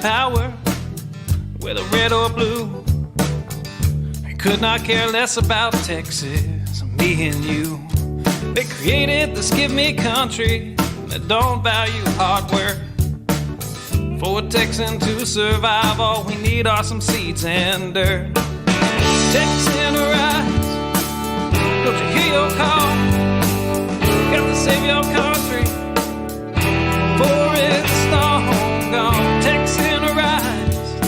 power, whether red or blue. They could not care less about Texas, me and you. They created this give me country that don't value hard work. For a Texan to survive, all we need are some seeds and dirt. Texan rise, don't you hear your call? Got to save your country, for it's long gone. Texan rise,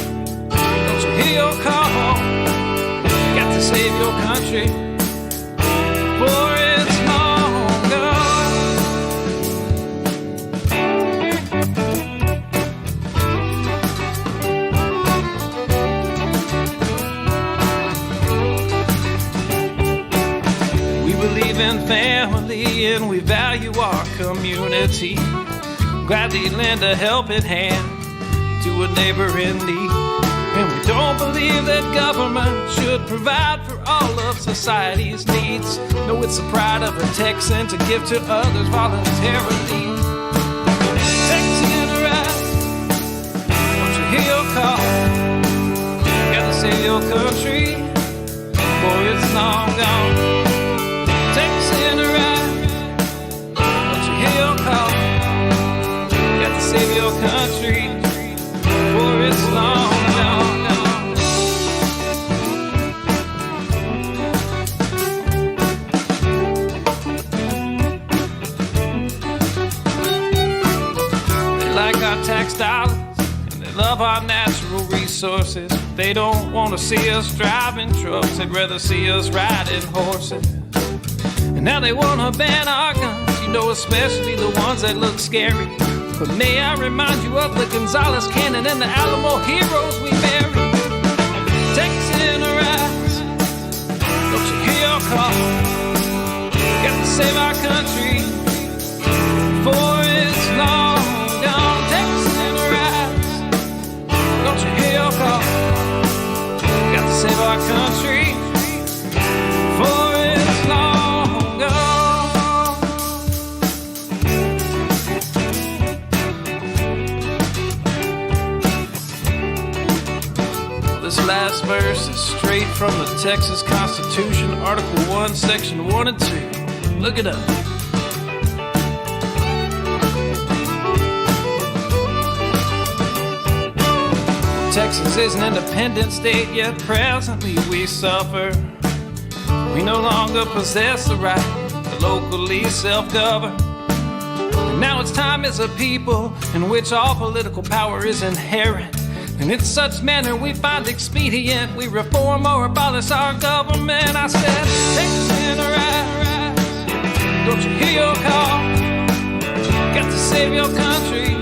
don't you hear your call? Got to save your country, for it's long gone. We believe in family and we value our community. Gladly lend a helping hand to a neighbor in need. And we don't believe that government should provide for all of society's needs. No, it's the pride of a Texan to give to others voluntarily. Texan rise, don't you hear your call? Gotta save your country, for it's long gone. Texan rise, don't you hear your call? Got to save your country, for it's long gone. They like our tax dollars and they love our natural resources. They don't want to see us driving trucks, they'd rather see us riding horses. And now they want to ban our guns, you know, especially the ones that look scary. But may I remind you of the Gonzales cannon and the Alamo heroes we buried. Texan rise, don't you hear your call? Got to save our country, for it's long gone. Texan rise, don't you hear your call? Got to save our country, for it's long gone. This last verse is straight from the Texas Constitution, Article 1, Section 1 and 2. Look it up. Texas is an independent state, yet presently we suffer. We no longer possess the right to locally self-govern. And now it's time as a people in which all political power is inherent. And in such manner we find expedient, we reform or abolish our government. I said, Texan rise, don't you hear your call? Got to save your country,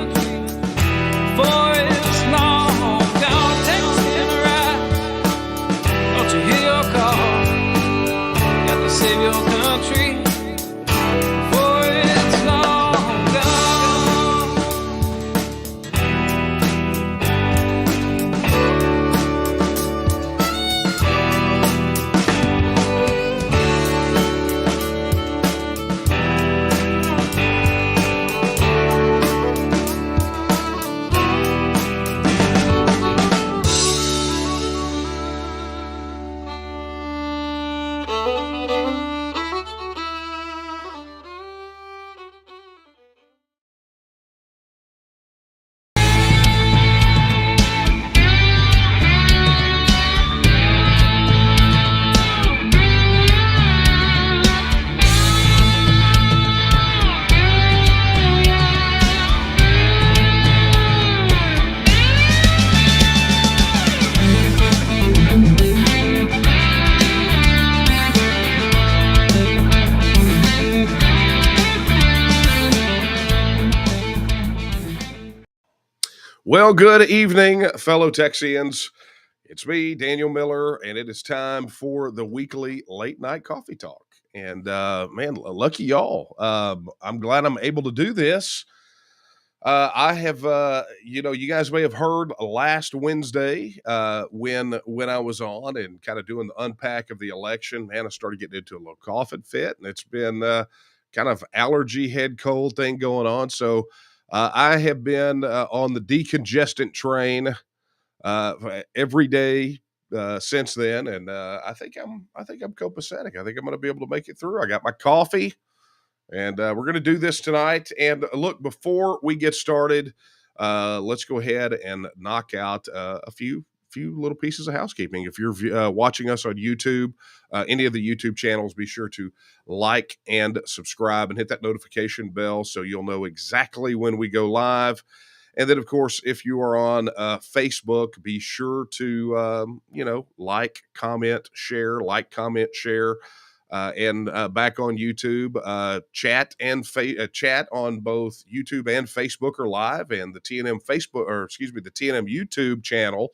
for it's long gone. Texan rise, don't you hear your call? Got to save your country, for it's long gone. Well, good evening, fellow Texians. It's me, Daniel Miller, and it is time for the weekly late night coffee talk. And man, lucky y'all. I'm glad I'm able to do this. I have, you guys may have heard last Wednesday when I was on and kind of doing the unpack of the election. Man, I started getting into a little coughing fit, and it's been kind of allergy head cold thing going on. So I have been on the decongestant train every day since then, and I think I'm copacetic. I think I'm going to be able to make it through. I got my coffee, and we're going to do this tonight. And look, before we get started, let's go ahead and knock out a few little pieces of housekeeping. If you're watching us on YouTube, any of the YouTube channels, be sure to like and subscribe and hit that notification bell so you'll know exactly when we go live. And then, of course, if you are on Facebook, be sure to, like, comment, share, and back on YouTube, chat on both YouTube and Facebook are live, and the the TNM YouTube channel,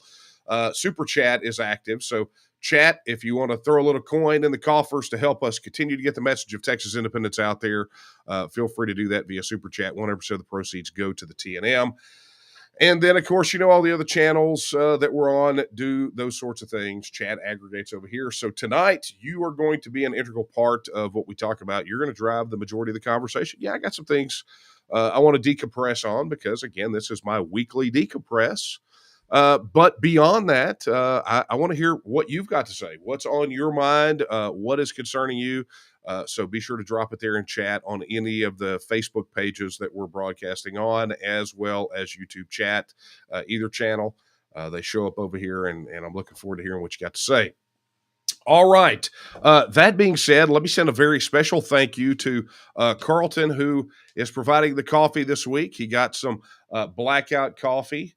Super Chat is active. So chat if you want to throw a little coin in the coffers to help us continue to get the message of Texas independence out there. Feel free to do that via Super Chat. 100% of the proceeds go to the TNM. And then, of course, all the other channels that we're on do those sorts of things. Chat aggregates over here. So tonight, you are going to be an integral part of what we talk about. You're going to drive the majority of the conversation. Yeah, I got some things I want to decompress on because, again, this is my weekly decompress. But beyond that, I want to hear what you've got to say. What's on your mind? What is concerning you? So be sure to drop it there in chat on any of the Facebook pages that we're broadcasting on, as well as YouTube chat, either channel. They show up over here, and I'm looking forward to hearing what you got to say. All right. That being said, let me send a very special thank you to Carlton, who is providing the coffee this week. He got some blackout coffee.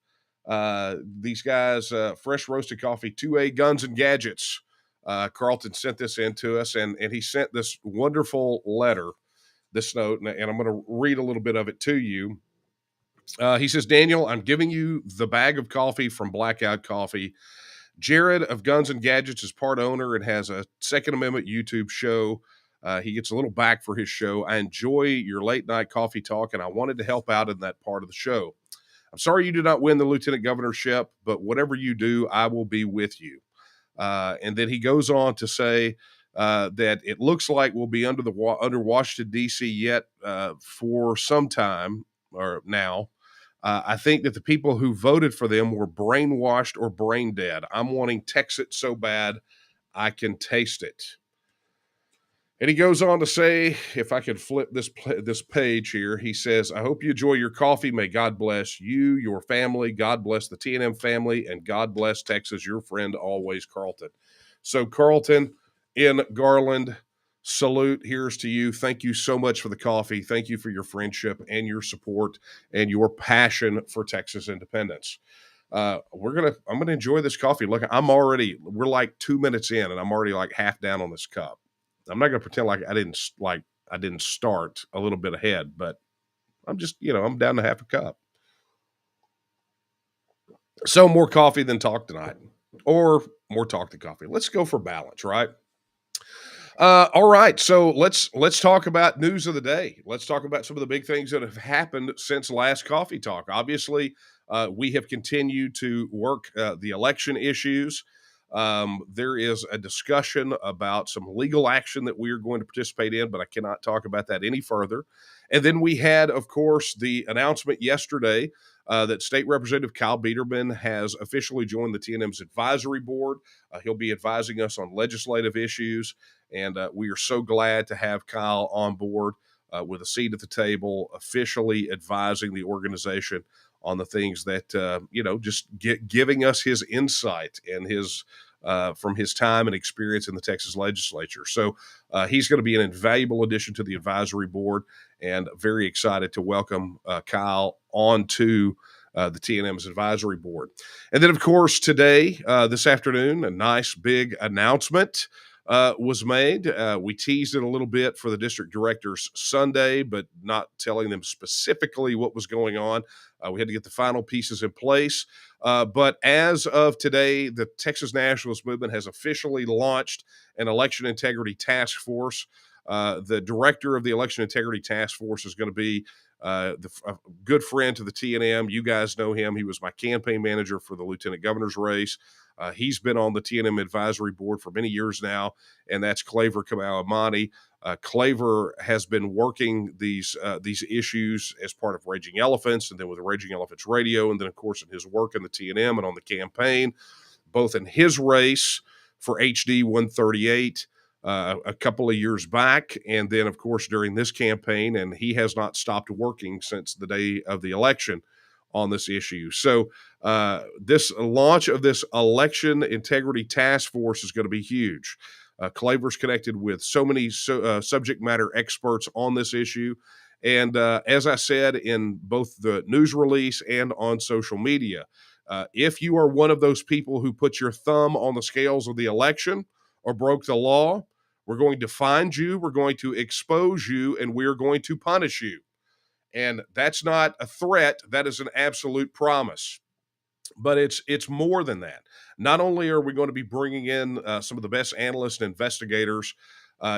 These guys, fresh roasted coffee, 2A Guns and Gadgets. Carlton sent this in to us, and he sent this wonderful letter, this note, and I'm going to read a little bit of it to you. He says, Daniel, I'm giving you the bag of coffee from Blackout Coffee. Jared of Guns and Gadgets is part owner and has a Second Amendment YouTube show. He gets a little back for his show. I enjoy your late night coffee talk, and I wanted to help out in that part of the show. I'm sorry you did not win the lieutenant governorship, but whatever you do, I will be with you. And then he goes on to say that it looks like we'll be under Washington, D.C. yet for some time or now. I think that the people who voted for them were brainwashed or brain dead. I'm wanting Texas so bad I can taste it. And he goes on to say, if I could flip this page here, he says, I hope you enjoy your coffee. May God bless you, your family. God bless the TNM family, and God bless Texas, your friend always, Carlton. So, Carlton in Garland, salute. Here's to you. Thank you so much for the coffee. Thank you for your friendship and your support and your passion for Texas independence. I'm gonna enjoy this coffee. Look, we're like 2 minutes in, and I'm already like half down on this cup. I'm not going to pretend like I didn't start a little bit ahead, but I'm just, I'm down to half a cup. So more coffee than talk tonight, or more talk than coffee. Let's go for balance, right? All right. So let's talk about news of the day. Let's talk about some of the big things that have happened since last coffee talk. Obviously, we have continued to work the election issues. There is a discussion about some legal action that we are going to participate in, but I cannot talk about that any further. And then we had, of course, the announcement yesterday that State Representative Kyle Biederman has officially joined the TNM's advisory board. He'll be advising us on legislative issues, and we are so glad to have Kyle on board with a seat at the table, officially advising the organization on the things that, just giving us his insight and his from his time and experience in the Texas legislature. So he's going to be an invaluable addition to the advisory board, and very excited to welcome Kyle onto the TNM's advisory board. And then, of course, today, this afternoon, a nice big announcement was made. We teased it a little bit for the district directors Sunday, but not telling them specifically what was going on. We had to get the final pieces in place. But as of today, the Texas Nationalist movement has officially launched an election integrity task force. The director of the election integrity task force is going to be a good friend to the TNM. You guys know him. He was my campaign manager for the lieutenant governor's race. He's been on the TNM advisory board for many years now, and that's Claver Kamau-Amani. Claver has been working these issues as part of Raging Elephants, and then with the Raging Elephants Radio, and then, of course, in his work in the TNM and on the campaign, both in his race for HD 138 a couple of years back, and then, of course, during this campaign, and he has not stopped working since the day of the election on this issue. So this launch of this election integrity task force is going to be huge. Claver's connected with so many subject matter experts on this issue. And as I said in both the news release and on social media, if you are one of those people who put your thumb on the scales of the election or broke the law, we're going to find you, we're going to expose you, and we're going to punish you. And that's not a threat, that is an absolute promise. But it's more than that. Not only are we going to be bringing in some of the best analysts and investigators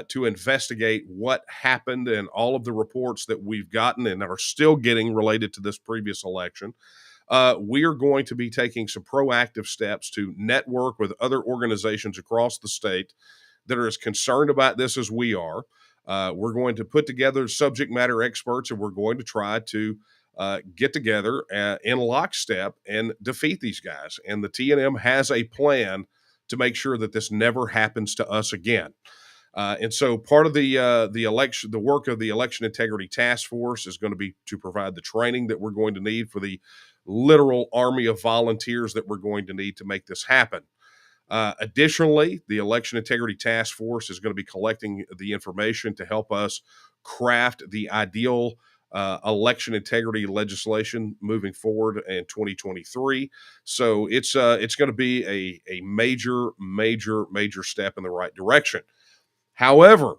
to investigate what happened and all of the reports that we've gotten and are still getting related to this previous election, we are going to be taking some proactive steps to network with other organizations across the state that are as concerned about this as we are. We're going to put together subject matter experts, and we're going to try to get together in lockstep and defeat these guys. And the TNM has a plan to make sure that this never happens to us again. And so part of the work of the Election Integrity Task Force is going to be to provide the training that we're going to need for the literal army of volunteers that we're going to need to make this happen. Additionally, the Election Integrity Task Force is going to be collecting the information to help us craft the ideal election integrity legislation moving forward in 2023. So it's going to be a major step in the right direction. However,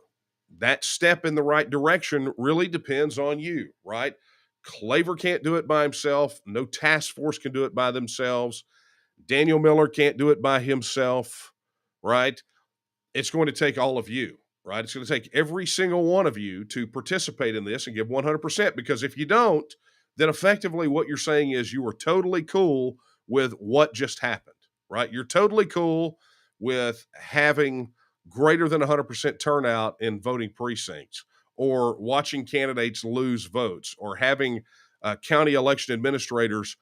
that step in the right direction really depends on you, right? Claver can't do it by himself. No task force can do it by themselves. Daniel Miller can't do it by himself, right? It's going to take all of you, right? It's going to take every single one of you to participate in this and give 100%, because if you don't, then effectively what you're saying is you are totally cool with what just happened, right? You're totally cool with having greater than 100% turnout in voting precincts, or watching candidates lose votes, or having county election administrators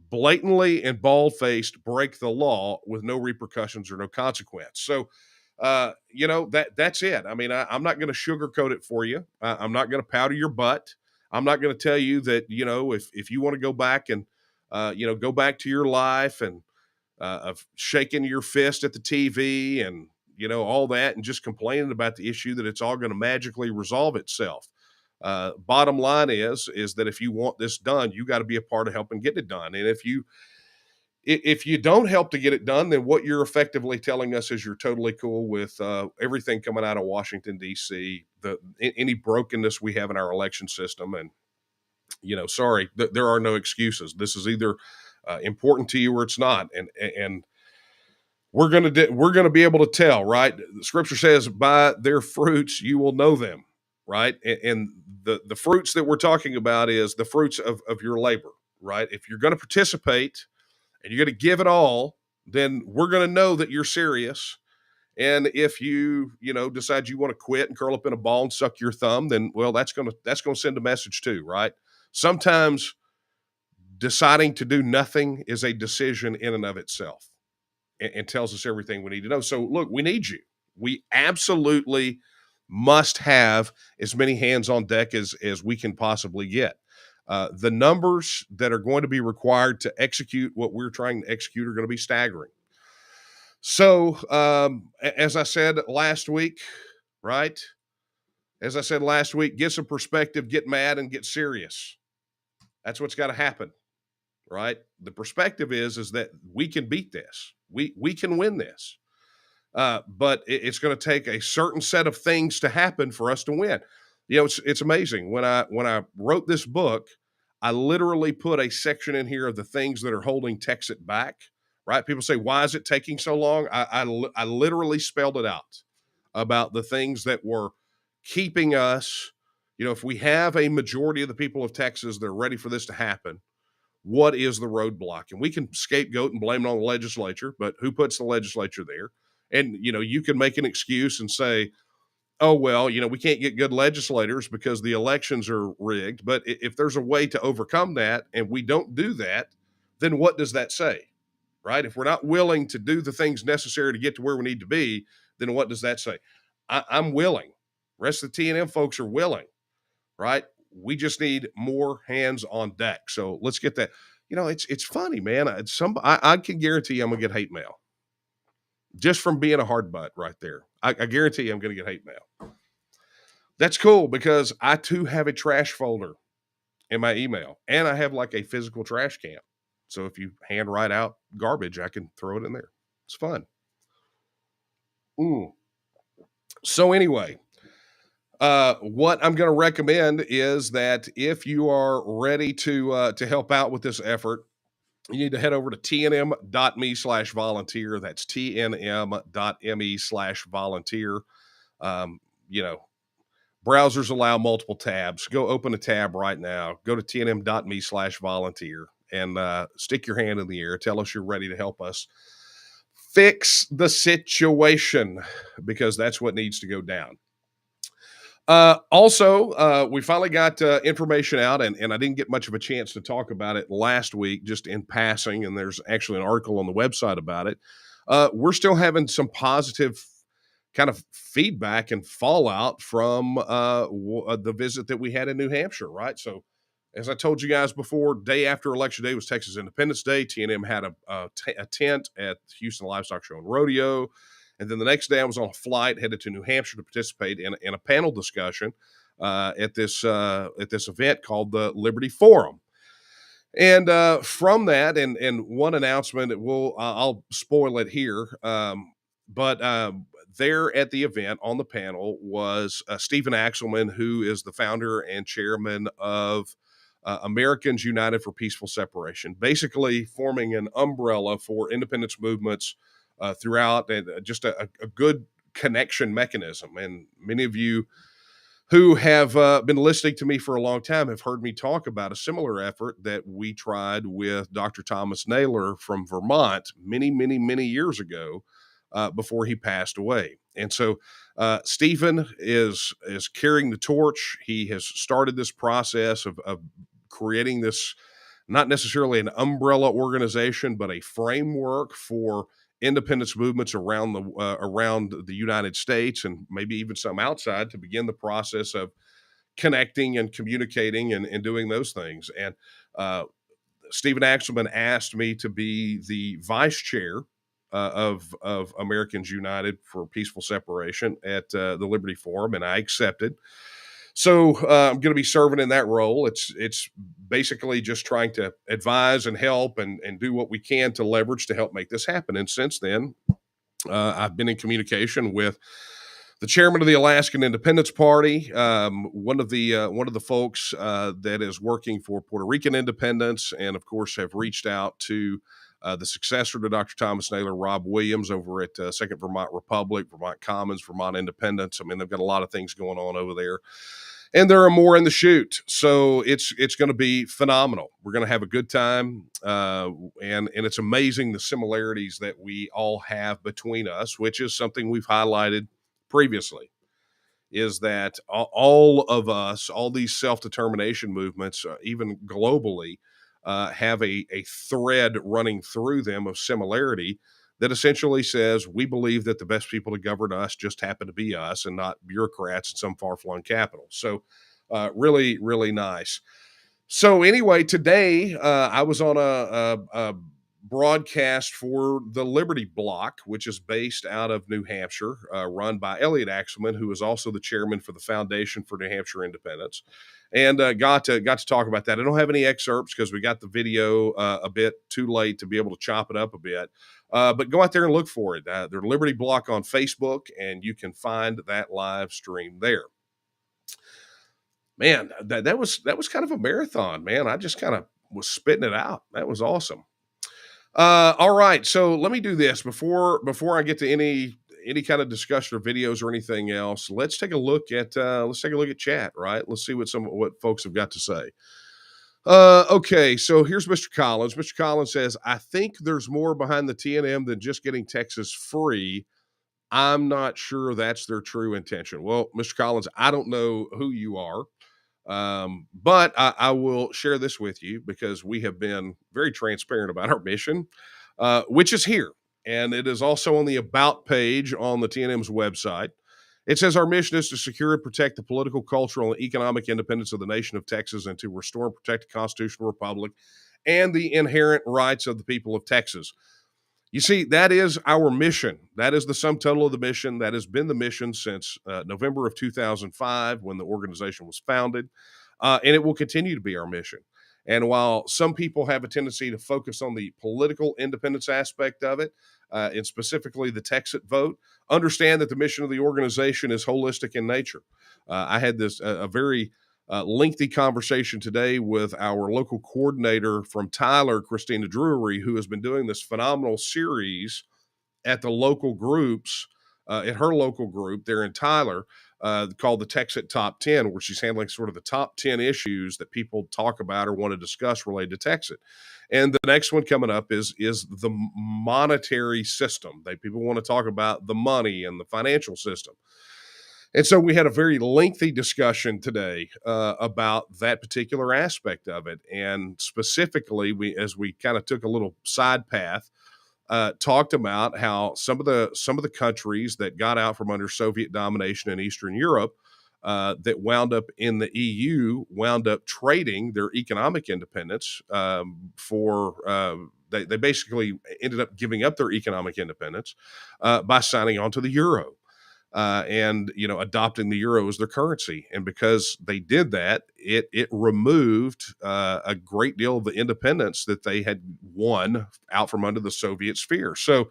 blatantly and bald-faced break the law with no repercussions or no consequence. So, that's it. I mean, I'm not going to sugarcoat it for you. I'm not going to powder your butt. I'm not going to tell you that, if you want to go back and, go back to your life and of shaking your fist at the TV and, all that, and just complaining about the issue, that it's all going to magically resolve itself. Bottom line is that if you want this done, you got to be a part of helping get it done. And if you don't help to get it done, then what you're effectively telling us is you're totally cool with everything coming out of Washington, D.C., any brokenness we have in our election system. And, sorry, there are no excuses. This is either important to you or it's not. And we're going to be able to tell, right? The scripture says, by their fruits, you will know them, right? And the fruits that we're talking about is the fruits of your labor, right? If you're going to participate and you're going to give it all, then we're going to know that you're serious. And if you decide you want to quit and curl up in a ball and suck your thumb, then, well, that's going to send a message too, right? Sometimes deciding to do nothing is a decision in and of itself, and tells us everything we need to know. So look, we need you. We absolutely must have as many hands on deck as we can possibly get. The numbers that are going to be required to execute what we're trying to execute are going to be staggering. So, as I said last week, right? As I said last week, get some perspective, get mad, and get serious. That's what's got to happen, right? The perspective is that we can beat this. We can win this. But it's going to take a certain set of things to happen for us to win. It's amazing. When I wrote this book, I literally put a section in here of the things that are holding Texas back, right? People say, why is it taking so long? I literally spelled it out about the things that were keeping us, if we have a majority of the people of Texas that are ready for this to happen, what is the roadblock? And we can scapegoat and blame it on the legislature, but who puts the legislature there? And, you can make an excuse and say, oh, well, we can't get good legislators because the elections are rigged. But if there's a way to overcome that and we don't do that, then what does that say? Right? If we're not willing to do the things necessary to get to where we need to be, then what does that say? I'm willing. The rest of the T&M folks are willing, right? We just need more hands on deck. So let's get that. It's funny, man. I can guarantee I'm gonna get hate mail just from being a hard butt right there. I guarantee I'm gonna get hate mail. That's cool because I too have a trash folder in my email, and I have like a physical trash can. So if you hand write out garbage, I can throw it in there. It's fun. So anyway, what I'm going to recommend is that if you are ready to help out with this effort, you need to head over to tnm.me/volunteer. That's tnm.me/volunteer. Browsers allow multiple tabs. Go open a tab right now. Go to tnm.me/volunteer and stick your hand in the air. Tell us you're ready to help us fix the situation, because that's what needs to go down. Also, we finally got information out, and I didn't get much of a chance to talk about it last week, just in passing, and there's actually an article on the website about it. We're still having some positive kind of feedback and fallout from the visit that we had in New Hampshire, right? So, as I told you guys before, day after Election Day was Texas Independence Day. T&M had a tent at Houston Livestock Show and Rodeo. And then the next day I was on a flight headed to New Hampshire to participate in a panel discussion at this event called the Liberty Forum. And from that, and one announcement, I'll spoil it here, but there at the event on the panel was Stephen Axelman, who is the founder and chairman of Americans United for Peaceful Separation, basically forming an umbrella for independence movements throughout, and just a good connection mechanism. And many of you who have been listening to me for a long time have heard me talk about a similar effort that we tried with Dr. Thomas Naylor from Vermont many, many, many years ago, before he passed away. And so Stephen is carrying the torch. He has started this process of creating this, not necessarily an umbrella organization, but a framework for independence movements around the United States, and maybe even some outside, to begin the process of connecting and communicating and doing those things. And Stephen Axelman asked me to be the vice chair of Americans United for Peaceful Separation at the Liberty Forum, and I accepted. So I'm going to be serving in that role. It's basically just trying to advise and help and do what we can to leverage to help make this happen. And since then, I've been in communication with the chairman of the Alaskan Independence Party, one of the folks that is working for Puerto Rican independence, and of course have reached out to the successor to Dr. Thomas Naylor, Rob Williams, over at Second Vermont Republic, Vermont Commons, Vermont Independence. I mean, they've got a lot of things going on over there. And there are more in the chute. So it's going to be phenomenal. We're going to have a good time. And it's amazing the similarities that we all have between us, which is something we've highlighted previously, is that all of us, all these self-determination movements, even globally, have a thread running through them of similarity that essentially says we believe that the best people to govern us just happen to be us and not bureaucrats in some far-flung capital. So really, really nice. So anyway, today I was on a broadcast for the Liberty Block, which is based out of New Hampshire, run by Elliot Axelman, who is also the chairman for the Foundation for New Hampshire Independence. And got to talk about that. I don't have any excerpts because we got the video a bit too late to be able to chop it up a bit. But go out there and look for it. There's Liberty Block on Facebook, and you can find that live stream there. Man, that was kind of a marathon, man. I just kind of was spitting it out. That was awesome. All right, so let me do this before I get to any kind of discussion or videos or anything else. Let's take a look at chat, right? Let's see what folks have got to say. Okay, so here's Mr. Collins. Mr. Collins says, I think there's more behind the TNM than just getting Texas free. I'm not sure that's their true intention. Well, Mr. Collins, I don't know who you are, but I will share this with you because we have been very transparent about our mission, which is here. And it is also on the About page on the TNM's website. It says our mission is to secure and protect the political, cultural, and economic independence of the nation of Texas and to restore and protect the constitutional republic and the inherent rights of the people of Texas. You see, that is our mission. That is the sum total of the mission. That has been the mission since November of 2005 when the organization was founded, and it will continue to be our mission. And while some people have a tendency to focus on the political independence aspect of it, and specifically the Texas vote, understand that the mission of the organization is holistic in nature. I had this a very lengthy conversation today with our local coordinator from Tyler, Christina Drury, who has been doing this phenomenal series at the local groups, at her local group there in Tyler, called the Texas Top 10, where she's handling sort of the top 10 issues that people talk about or want to discuss related to Texas. And the next one coming up is the monetary system. People want to talk about the money and the financial system. And so we had a very lengthy discussion today about that particular aspect of it. And specifically, as we kind of took a little side path, talked about how some of the countries that got out from under Soviet domination in Eastern Europe that wound up in the EU wound up trading their economic independence they basically ended up giving up their economic independence by signing on to the euro. And adopting the euro as their currency, and because they did that, it removed a great deal of the independence that they had won out from under the Soviet sphere. So,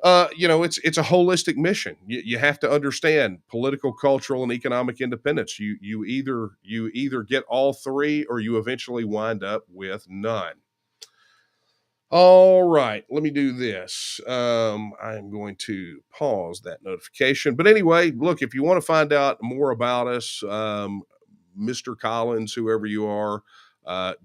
it's a holistic mission. You have to understand political, cultural, and economic independence. You either get all three, or you eventually wind up with none. All right, let me do this. I'm going to pause that notification. But anyway, look, if you want to find out more about us, Mr. Collins, whoever you are,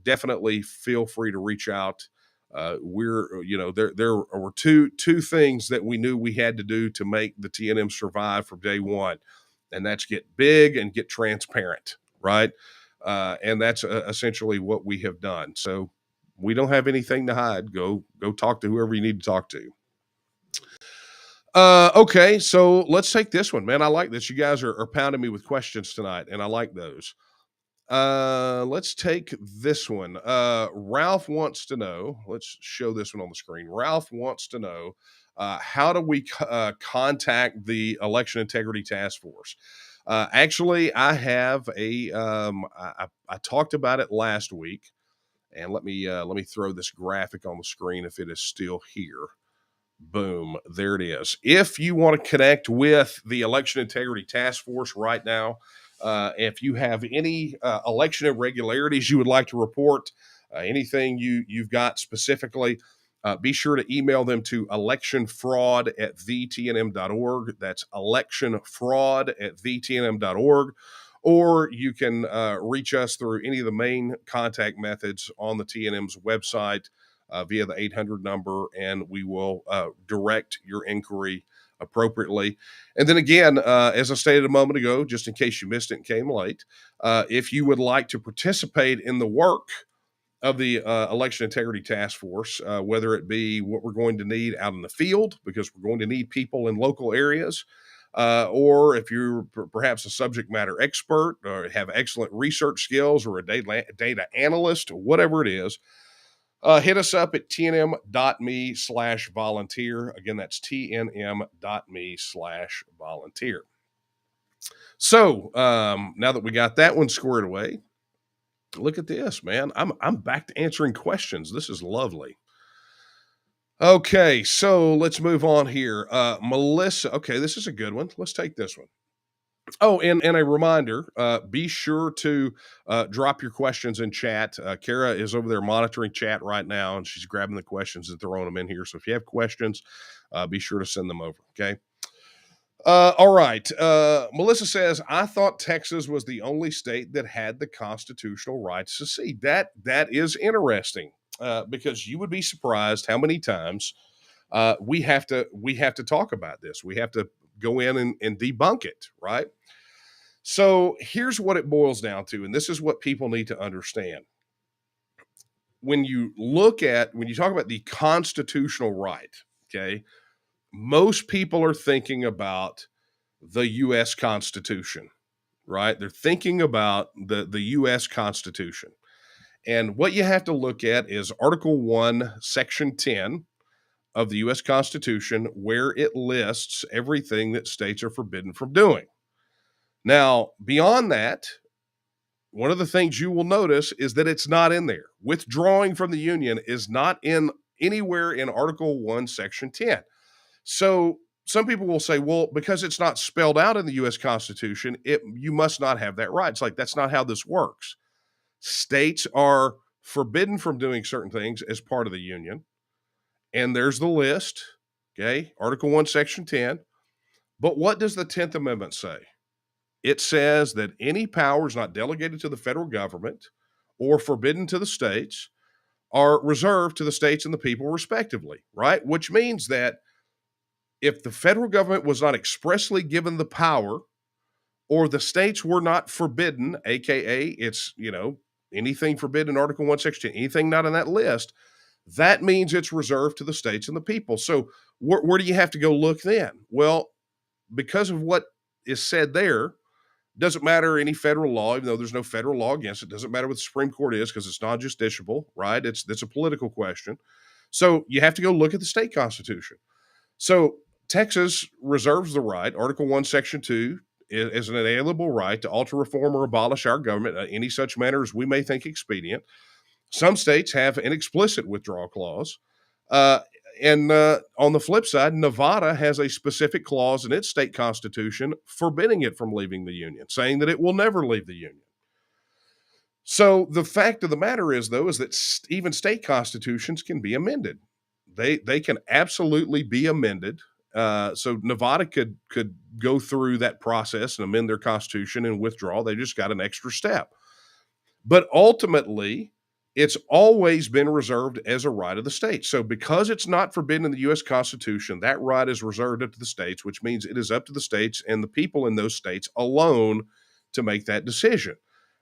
definitely feel free to reach out. There were two things that we knew we had to do to make the TNM survive from day one, and that's get big and get transparent, right? And that's essentially what we have done. So we don't have anything to hide. Go talk to whoever you need to talk to. Okay, so let's take this one, man. I like this. You guys are pounding me with questions tonight, and I like those. Let's take this one. Ralph wants to know. Let's show this one on the screen. Ralph wants to know, how do we contact the Election Integrity Task Force? Actually, I have I talked about it last week. And let me throw this graphic on the screen if it is still here. Boom, there it is. If you want to connect with the Election Integrity Task Force right now, if you have any election irregularities you would like to report, anything you've got specifically, be sure to email them to electionfraud@thetnm.org. That's electionfraud@thetnm.org. Or you can reach us through any of the main contact methods on the TNM's website via the 800 number, and we will direct your inquiry appropriately. And then again, as I stated a moment ago, just in case you missed it and came late, if you would like to participate in the work of the Election Integrity Task Force, whether it be what we're going to need out in the field, because we're going to need people in local areas, or if you're perhaps a subject matter expert or have excellent research skills or a data analyst, or whatever it is, hit us up at tnm.me/volunteer. Again, that's tnm.me/volunteer. So now that we got that one squared away, look at this, man. I'm back to answering questions. This is lovely. Okay, so let's move on here. Melissa, okay, this is a good one. Let's take this one. Oh, and a reminder, be sure to drop your questions in chat. Kara is over there monitoring chat right now, and she's grabbing the questions and throwing them in here. So if you have questions, be sure to send them over, okay? All right. Melissa says, I thought Texas was the only state that had the constitutional right to secede. That is interesting, because you would be surprised how many times we have to talk about this. We have to go in and debunk it, right? So here's what it boils down to, and this is what people need to understand. When you talk about the constitutional right, okay, most people are thinking about the US Constitution, right? They're thinking about the US Constitution. And what you have to look at is Article 1, Section 10 of the US Constitution, where it lists everything that states are forbidden from doing. Now, beyond that, one of the things you will notice is that it's not in there. Withdrawing from the Union is not in anywhere in Article 1, Section 10. So some people will say, well, because it's not spelled out in the US Constitution, you must not have that right. It's like, that's not how this works. States are forbidden from doing certain things as part of the Union. And there's the list, okay? Article 1, Section 10. But what does the 10th Amendment say? It says that any powers not delegated to the federal government or forbidden to the states are reserved to the states and the people respectively, right? Which means that if the federal government was not expressly given the power, or the states were not forbidden, aka it's, anything forbidden in Article 1, Section 10, anything not on that list, that means it's reserved to the states and the people. So where do you have to go look then? Well, because of what is said there, doesn't matter any federal law, even though there's no federal law against it. Doesn't matter what the Supreme Court is, because it's non-justiciable, right? It's a political question. So you have to go look at the state constitution. So Texas reserves the right, Article 1, Section 2, is an inalienable right to alter, reform, or abolish our government in any such manner as we may think expedient. Some states have an explicit withdrawal clause. And on the flip side, Nevada has a specific clause in its state constitution forbidding it from leaving the Union, saying that it will never leave the Union. So the fact of the matter is, though, is that even state constitutions can be amended. They can absolutely be amended. So Nevada could go through that process and amend their constitution and withdraw. They just got an extra step. But ultimately, it's always been reserved as a right of the states. So because it's not forbidden in the U.S. Constitution, that right is reserved up to the states, which means it is up to the states and the people in those states alone to make that decision.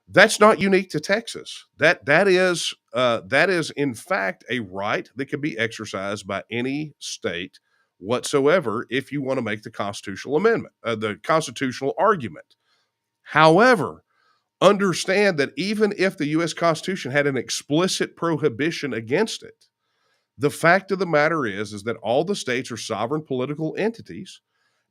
That's not unique to Texas. That is in fact a right that can be exercised by any state whatsoever if you want to make the constitutional amendment, the constitutional argument. However, understand that even if the U.S. Constitution had an explicit prohibition against it, the fact of the matter is that all the states are sovereign political entities,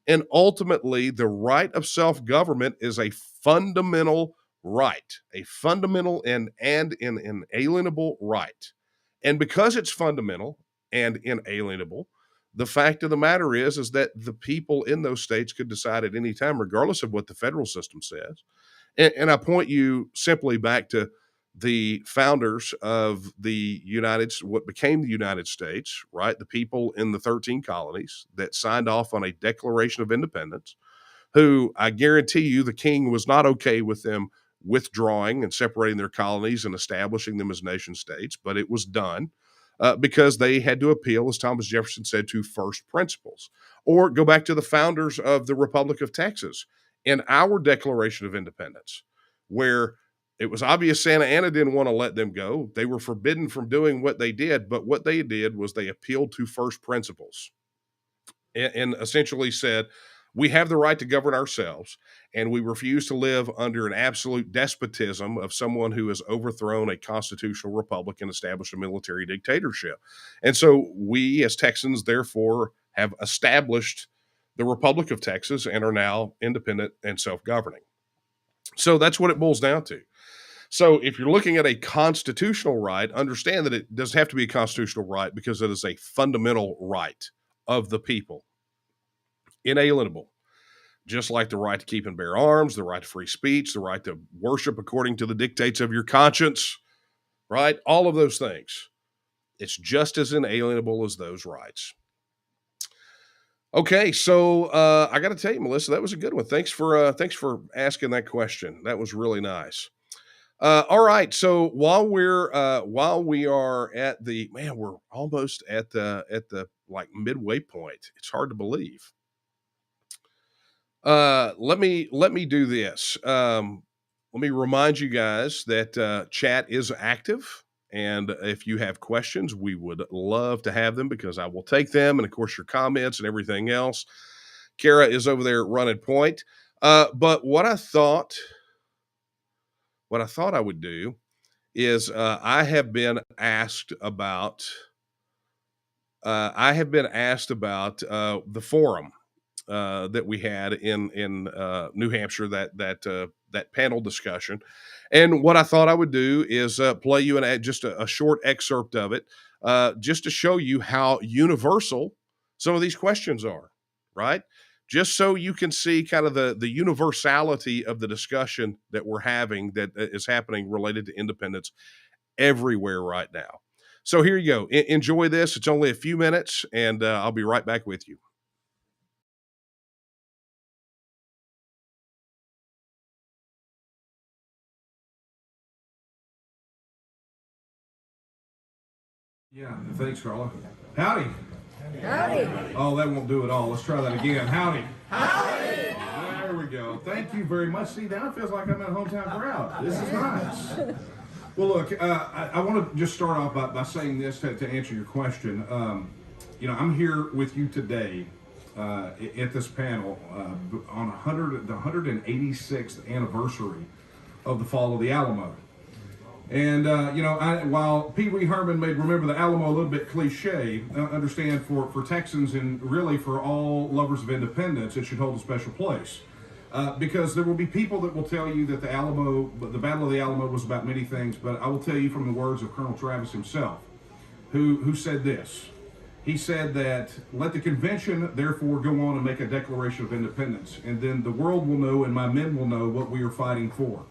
and ultimately the right of self-government is a fundamental right, a fundamental and an inalienable right. And because it's fundamental and inalienable, the fact of the matter is that the people in those states could decide at any time, regardless of what the federal system says. And I point you simply back to the founders of what became the United States, right? The people in the 13 colonies that signed off on a Declaration of Independence, who I guarantee you the king was not okay with them withdrawing and separating their colonies and establishing them as nation states, but it was done because they had to appeal, as Thomas Jefferson said, to first principles. Or go back to the founders of the Republic of Texas in our Declaration of Independence, where it was obvious Santa Anna didn't want to let them go. They were forbidden from doing what they did, but what they did was they appealed to first principles and essentially said, we have the right to govern ourselves, and we refuse to live under an absolute despotism of someone who has overthrown a constitutional republic and established a military dictatorship. And so we, as Texans, therefore, have established the Republic of Texas and are now independent and self-governing. So that's what it boils down to. So if you're looking at a constitutional right, understand that it doesn't have to be a constitutional right because it is a fundamental right of the people. Inalienable, just like the right to keep and bear arms, the right to free speech, the right to worship according to the dictates of your conscience, right? All of those things. It's just as inalienable as those rights. Okay, so I got to tell you, Melissa, that was a good one. Thanks for asking that question. That was really nice. All right, so while we are at the man, we're almost at the like midway point. It's hard to believe. Let me do this. Let me remind you guys that chat is active. And if you have questions, we would love to have them because I will take them. And of course, your comments and everything else. Kara is over there running point. But what I thought I would do is I have been asked about the forum that we had in New Hampshire, that panel discussion. And what I thought I would do is play you just a short excerpt of it, just to show you how universal some of these questions are, right? Just so you can see kind of the universality of the discussion that we're having that is happening related to independence everywhere right now. So here you go. Enjoy this. It's only a few minutes, and I'll be right back with you. Yeah, thanks, Carla. Howdy. Howdy. Oh, that won't do it all. Let's try that again. Howdy. Howdy. There we go. Thank you very much. See, now it feels like I'm in a hometown crowd. This is nice. Well, look, I want to just start off by saying this to answer your question. I'm here with you today at this panel on the 186th anniversary of the fall of the Alamo. And, while Pee Wee Herman may remember the Alamo a little bit cliche, understand for Texans and really for all lovers of independence, it should hold a special place. Because there will be people that will tell you that the Battle of the Alamo was about many things, but I will tell you from the words of Colonel Travis himself, who said this. He said that, let the convention therefore go on and make a declaration of independence, and then the world will know and my men will know what we are fighting for.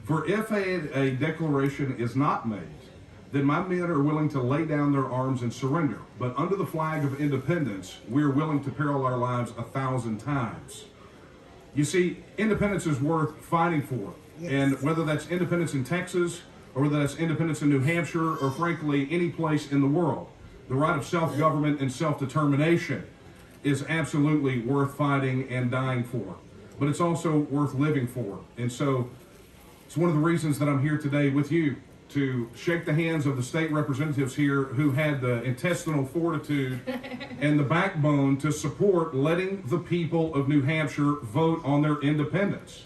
For if a declaration is not made, then my men are willing to lay down their arms and surrender. But under the flag of independence, we are willing to peril our lives 1,000 times. You see, independence is worth fighting for. Yes. And whether that's independence in Texas, or whether that's independence in New Hampshire, or frankly, any place in the world, the right of self-government and self-determination is absolutely worth fighting and dying for. But it's also worth living for. And so, it's one of the reasons that I'm here today with you to shake the hands of the state representatives here who had the intestinal fortitude and the backbone to support letting the people of New Hampshire vote on their independence.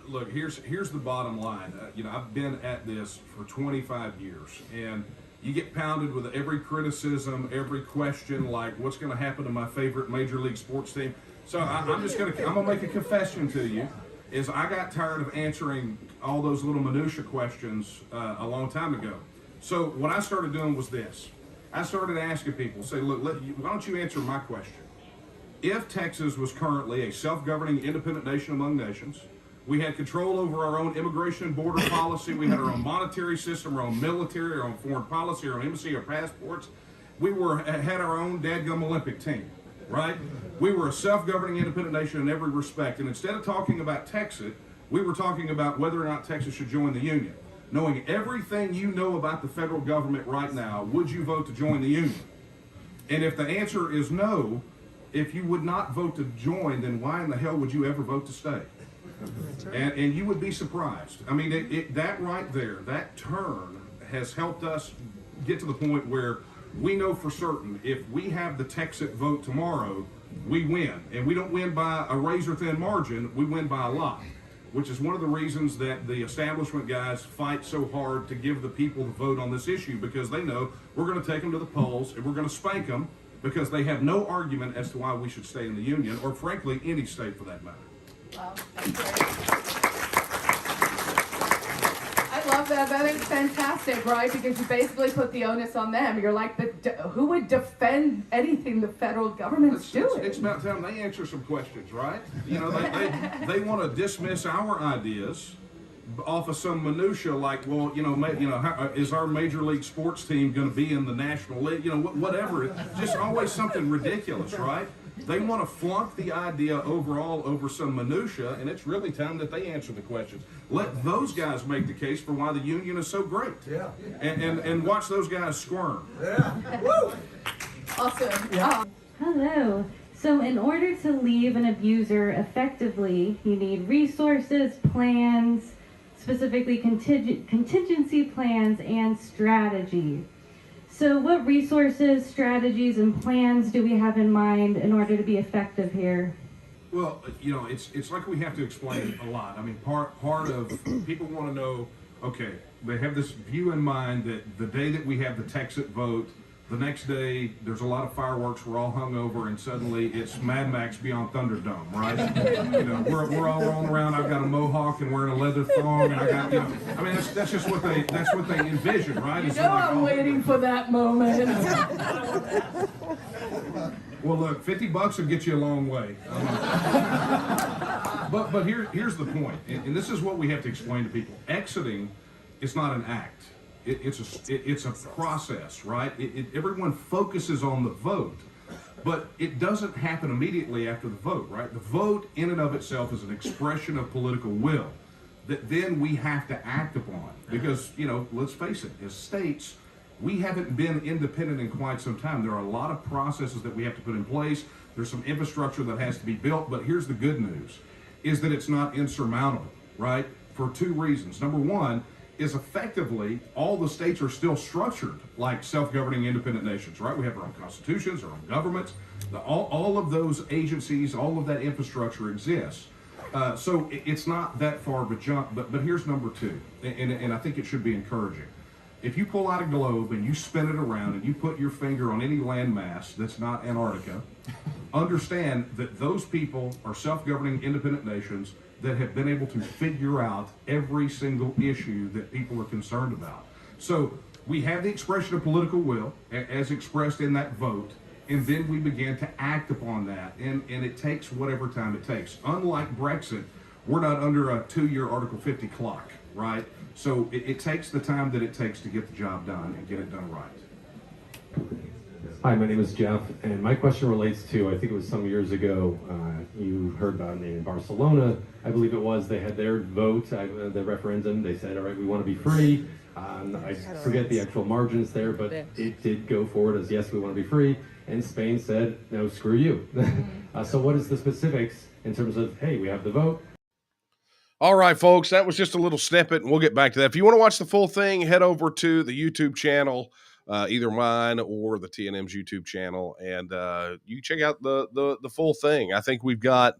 Look, here's the bottom line. I've been at this for 25 years, and you get pounded with every criticism, every question, like what's going to happen to my favorite major league sports team. So I'm gonna make a confession to you, is I got tired of answering all those little minutia questions a long time ago. So what I started doing was this. I started asking people, say, look, why don't you answer my question? If Texas was currently a self-governing independent nation among nations, we had control over our own immigration and border policy, we had our own monetary system, our own military, our own foreign policy, our own embassy, our passports, we had our own dadgum Olympic team. Right? We were a self-governing independent nation in every respect. And instead of talking about Texas, we were talking about whether or not Texas should join the Union. Knowing everything you know about the federal government right now, would you vote to join the Union? And if the answer is no, if you would not vote to join, then why in the hell would you ever vote to stay? And you would be surprised. I mean, that right there, that turn has helped us get to the point where we know for certain if we have the Texit vote tomorrow, we win. And we don't win by a razor-thin margin, we win by a lot, which is one of the reasons that the establishment guys fight so hard to give the people the vote on this issue, because they know we're going to take them to the polls and we're going to spank them because they have no argument as to why we should stay in the Union, or frankly, any state for that matter. Wow, that's great. I love that. That is fantastic, right? Because you basically put the onus on them. You're like, who would defend anything the federal government's doing? It's about time they answer some questions, right? They want to dismiss our ideas off of some minutia like, well, how, is our major league sports team going to be in the National League? Whatever. It's just always something ridiculous, right? They want to flunk the idea overall over some minutia, and it's really time that they answer the questions. Let those guys make the case for why the union is so great. Yeah. And watch those guys squirm. Yeah. Woo! Awesome. Yeah. Hello. So in order to leave an abuser effectively, you need resources, plans, specifically contingency plans, and strategy. So what resources, strategies, and plans do we have in mind in order to be effective here? Well, it's like we have to explain a lot. I mean, part of people want to know, okay, they have this view in mind that the day that we have the Texit vote, the next day there's a lot of fireworks, we're all hungover, and suddenly it's Mad Max Beyond Thunderdome, right? We're all rolling around. I've got a mohawk and wearing a leather thong, and I got, I mean, that's just what they envision, right? I'm waiting for that moment. Well, look, $50 will get you a long way. But here's the point, and this is what we have to explain to people. Exiting is not an act. It's a process, right? Everyone focuses on the vote, but it doesn't happen immediately after the vote, right? The vote in and of itself is an expression of political will that then we have to act upon. Because, let's face it, as states, we haven't been independent in quite some time. There are a lot of processes that we have to put in place. There's some infrastructure that has to be built, but here's the good news, is that it's not insurmountable, right? For two reasons. Number one, is effectively all the states are still structured like self-governing independent nations, right? We have our own constitutions, our own governments. All of those agencies, all of that infrastructure exists. So it's not that far of a jump, but here's number two, and I think it should be encouraging. If you pull out a globe and you spin it around and you put your finger on any landmass that's not Antarctica, understand that those people are self-governing independent nations that have been able to figure out every single issue that people are concerned about. So we have the expression of political will as expressed in that vote, and then we begin to act upon that, and it takes whatever time it takes. Unlike Brexit, we're not under a 2-year Article 50 clock, right? So it takes the time that it takes to get the job done and get it done right. Hi, my name is Jeff, and my question relates to, I think it was some years ago, you heard about it in Barcelona, I believe it was, they had their vote, the referendum, they said, all right, we want to be free. I forget the actual margins there, but it did go forward as, yes, we want to be free, and Spain said, no, screw you. So what is the specifics in terms of, hey, we have the vote? All right, folks, that was just a little snippet, and we'll get back to that. If you want to watch the full thing, head over to the YouTube channel, either mine or the TNM's YouTube channel, and you check out the full thing. I think we've got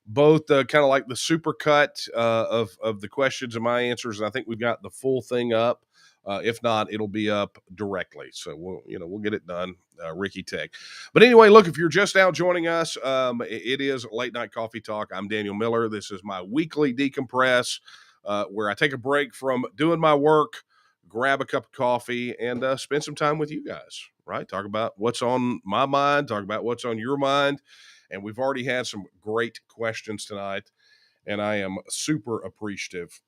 both kind of like the super cut of the questions and my answers, and I think we've got the full thing up. If not, it'll be up directly. So we'll get it done, Ricky Tech. But anyway, look, if you're just now joining us, it is Late Night Coffee Talk. I'm Daniel Miller. This is my weekly decompress, where I take a break from doing my work, grab a cup of coffee, and spend some time with you guys, right? Talk about what's on my mind, talk about what's on your mind. And we've already had some great questions tonight, and I am super appreciative.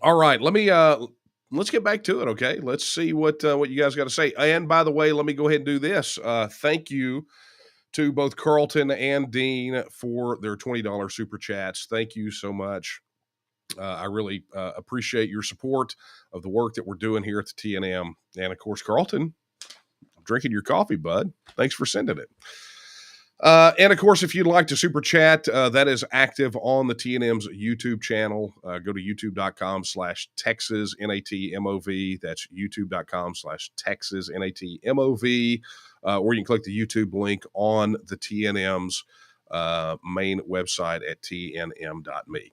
All right, let's get back to it, okay? Let's see what you guys got to say. And by the way, let me go ahead and do this. Thank you to both Carlton and Dean for their $20 super chats. Thank you so much. I really appreciate your support of the work that we're doing here at the TNM. And of course, Carlton, I'm drinking your coffee, bud. Thanks for sending it. And of course, if you'd like to super chat, that is active on the TNM's YouTube channel. Go to youtube.com/Texas NATMOV. That's youtube.com/Texas NATMOV. Or you can click the YouTube link on the TNM's main website at tnm.me.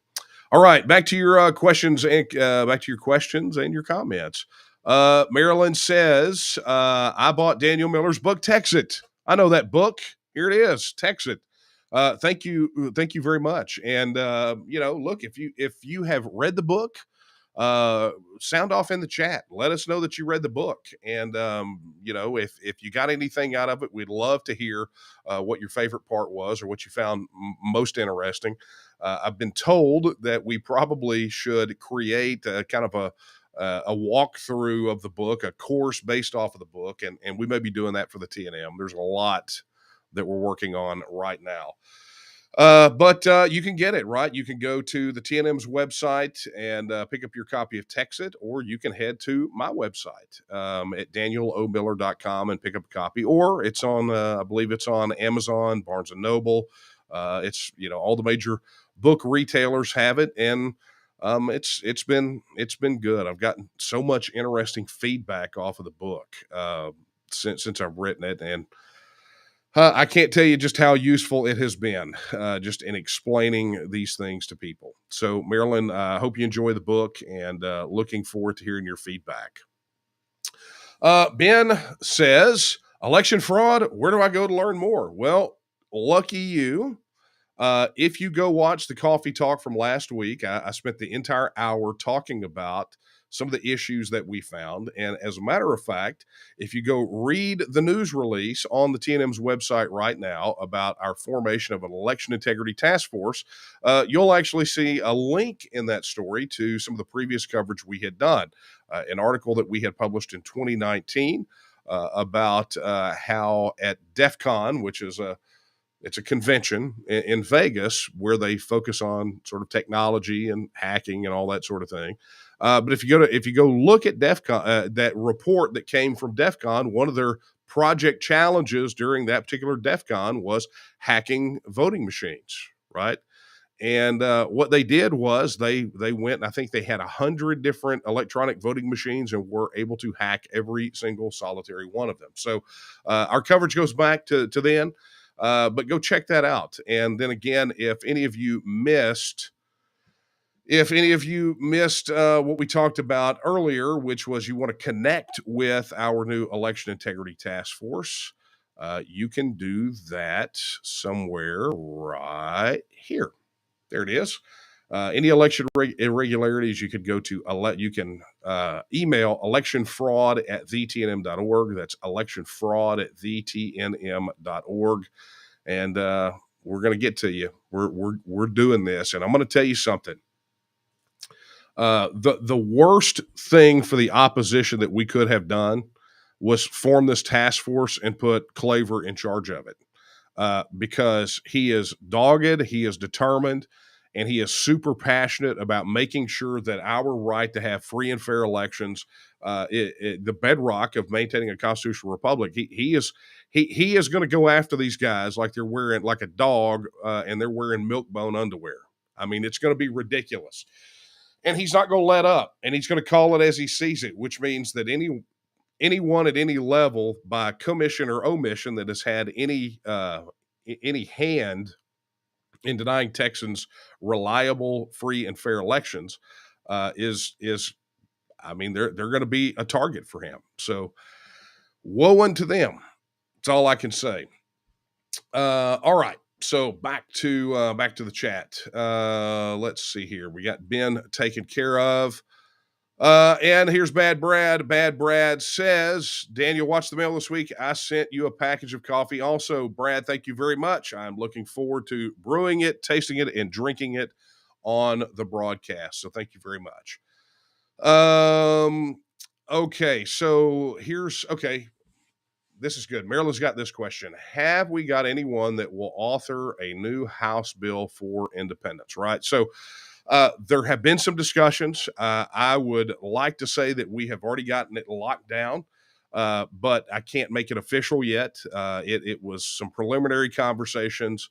All right, back to your questions and your comments. Marilyn says, I bought Daniel Miller's book, Texit. I know that book. Here it is, Texit. Thank you very much. And look, if you have read the book, sound off in the chat. Let us know that you read the book. And if you got anything out of it, we'd love to hear what your favorite part was or what you found most interesting. I've been told that we probably should create a kind of a walkthrough of the book, a course based off of the book, and we may be doing that for the TNM. There's a lot that we're working on right now. But you can get it, right? You can go to the TNM's website and pick up your copy of Texit, or you can head to my website at danielomiller.com and pick up a copy, or it's on, I believe it's on Amazon, Barnes & Noble. It's, all the major book retailers have it, and it's been good. I've gotten so much interesting feedback off of the book since I've written it, and I can't tell you just how useful it has been just in explaining these things to people. So, Marilyn, I hope you enjoy the book, and looking forward to hearing your feedback. Ben says, election fraud, where do I go to learn more? Well, lucky you. If you go watch the coffee talk from last week, I spent the entire hour talking about some of the issues that we found. And as a matter of fact, if you go read the news release on the TNM's website right now about our formation of an election integrity task force, you'll actually see a link in that story to some of the previous coverage we had done. An article that we had published in 2019 about how at DEF CON, which is it's a convention in Vegas where they focus on sort of technology and hacking and all that sort of thing. But if you go look at DEF CON, that report that came from DEF CON, one of their project challenges during that particular DEF CON was hacking voting machines, right? And what they did was they went, and I think they had 100 different electronic voting machines and were able to hack every single solitary one of them. So our coverage goes back to then. But go check that out. And then again, if any of you missed what we talked about earlier, which was you want to connect with our new election integrity task force, you can do that somewhere right here. There it is. Any election irregularities, you could go to email electionfraud@thnm.org. That's electionfraud@thnm.org. And we're going to get to you. We're doing this, and I'm going to tell you something. The worst thing for the opposition that we could have done was form this task force and put Claver in charge of it, because he is dogged, he is determined, and he is super passionate about making sure that our right to have free and fair elections, the bedrock of maintaining a constitutional republic. He is going to go after these guys like they're wearing, like a dog, and they're wearing milk-bone underwear. I mean, it's going to be ridiculous, and he's not going to let up, and he's going to call it as he sees it, which means that anyone at any level, by commission or omission, that has had any hand in denying Texans reliable, free, and fair elections, they're going to be a target for him. So woe unto them. That's all I can say. All right. So back to the chat. Let's see here. We got Ben taken care of. And here's Bad Brad. Bad Brad says, Daniel, watch the mail this week. I sent you a package of coffee. Also, Brad, thank you very much. I'm looking forward to brewing it, tasting it, and drinking it on the broadcast. So thank you very much. Okay. So this is good. Maryland's got this question. Have we got anyone that will author a new House bill for independence? Right. So, there have been some discussions. I would like to say that we have already gotten it locked down, but I can't make it official yet. It was some preliminary conversations,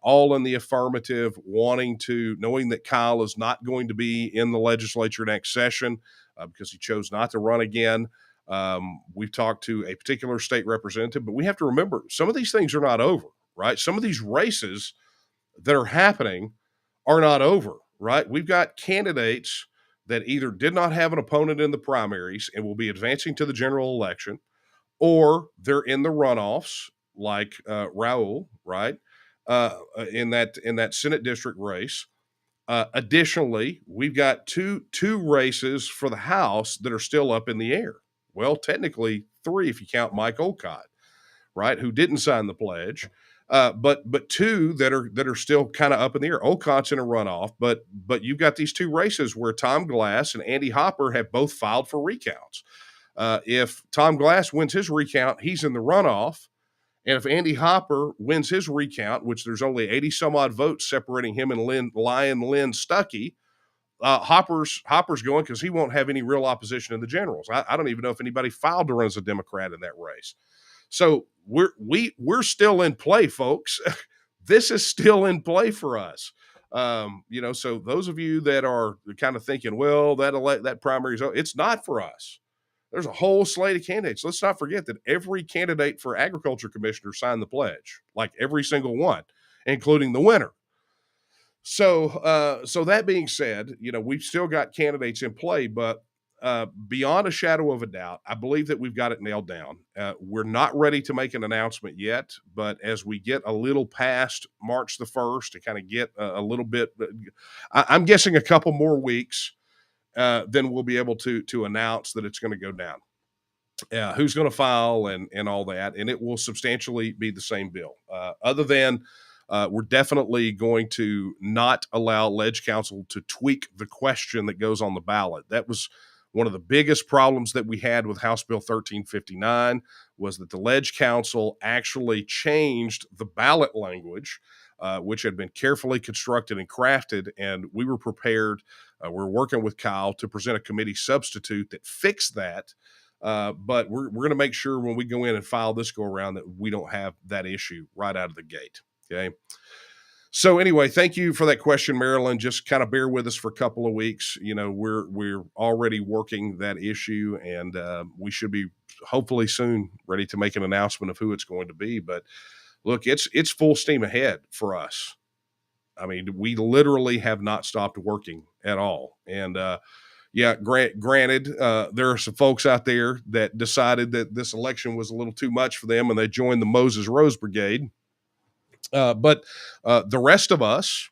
all in the affirmative, knowing that Kyle is not going to be in the legislature next session because he chose not to run again. We've talked to a particular state representative, but we have to remember some of these things are not over, right? Some of these races that are happening are not over. Right? We've got candidates that either did not have an opponent in the primaries and will be advancing to the general election, or they're in the runoffs, like Raul, right? In that Senate district race. Additionally, we've got two races for the House that are still up in the air. Well, technically 3 if you count Mike Olcott, right, who didn't sign the pledge. But two that are still kind of up in the air. Ocott's in a runoff, but you've got these two races where Tom Glass and Andy Hopper have both filed for recounts. If Tom Glass wins his recount, he's in the runoff. And if Andy Hopper wins his recount, which there's only 80 some odd votes separating him and Lynn Stuckey, Hopper's going because he won't have any real opposition in the generals. I don't even know if anybody filed to run as a Democrat in that race. So we're still in play, folks. This is still in play for us. So those of you that are kind of thinking, well, that primary is, it's not for us. There's a whole slate of candidates. Let's not forget that every candidate for agriculture commissioner signed the pledge, like every single one, including the winner. So that being said, we've still got candidates in play, but beyond a shadow of a doubt, I believe that we've got it nailed down. We're not ready to make an announcement yet, but as we get a little past March the 1st to kind of get a little bit, I'm guessing a couple more weeks, then we'll be able to announce that it's going to go down. Who's going to file and all that, and it will substantially be the same bill. Other than we're definitely going to not allow Ledge Council to tweak the question that goes on the ballot. That was one of the biggest problems that we had with House Bill 1359 was that the Ledge Council actually changed the ballot language, which had been carefully constructed and crafted, and we were prepared. We're working with Kyle to present a committee substitute that fixed that. But we're going to make sure when we go in and file this go around that we don't have that issue right out of the gate. Okay. So anyway, thank you for that question, Marilyn. Just kind of bear with us for a couple of weeks. We're already working that issue, and we should be hopefully soon ready to make an announcement of who it's going to be. But look, it's full steam ahead for us. I mean, we literally have not stopped working at all. And granted, there are some folks out there that decided that this election was a little too much for them, and they joined the Moses Rose Brigade. But the rest of us,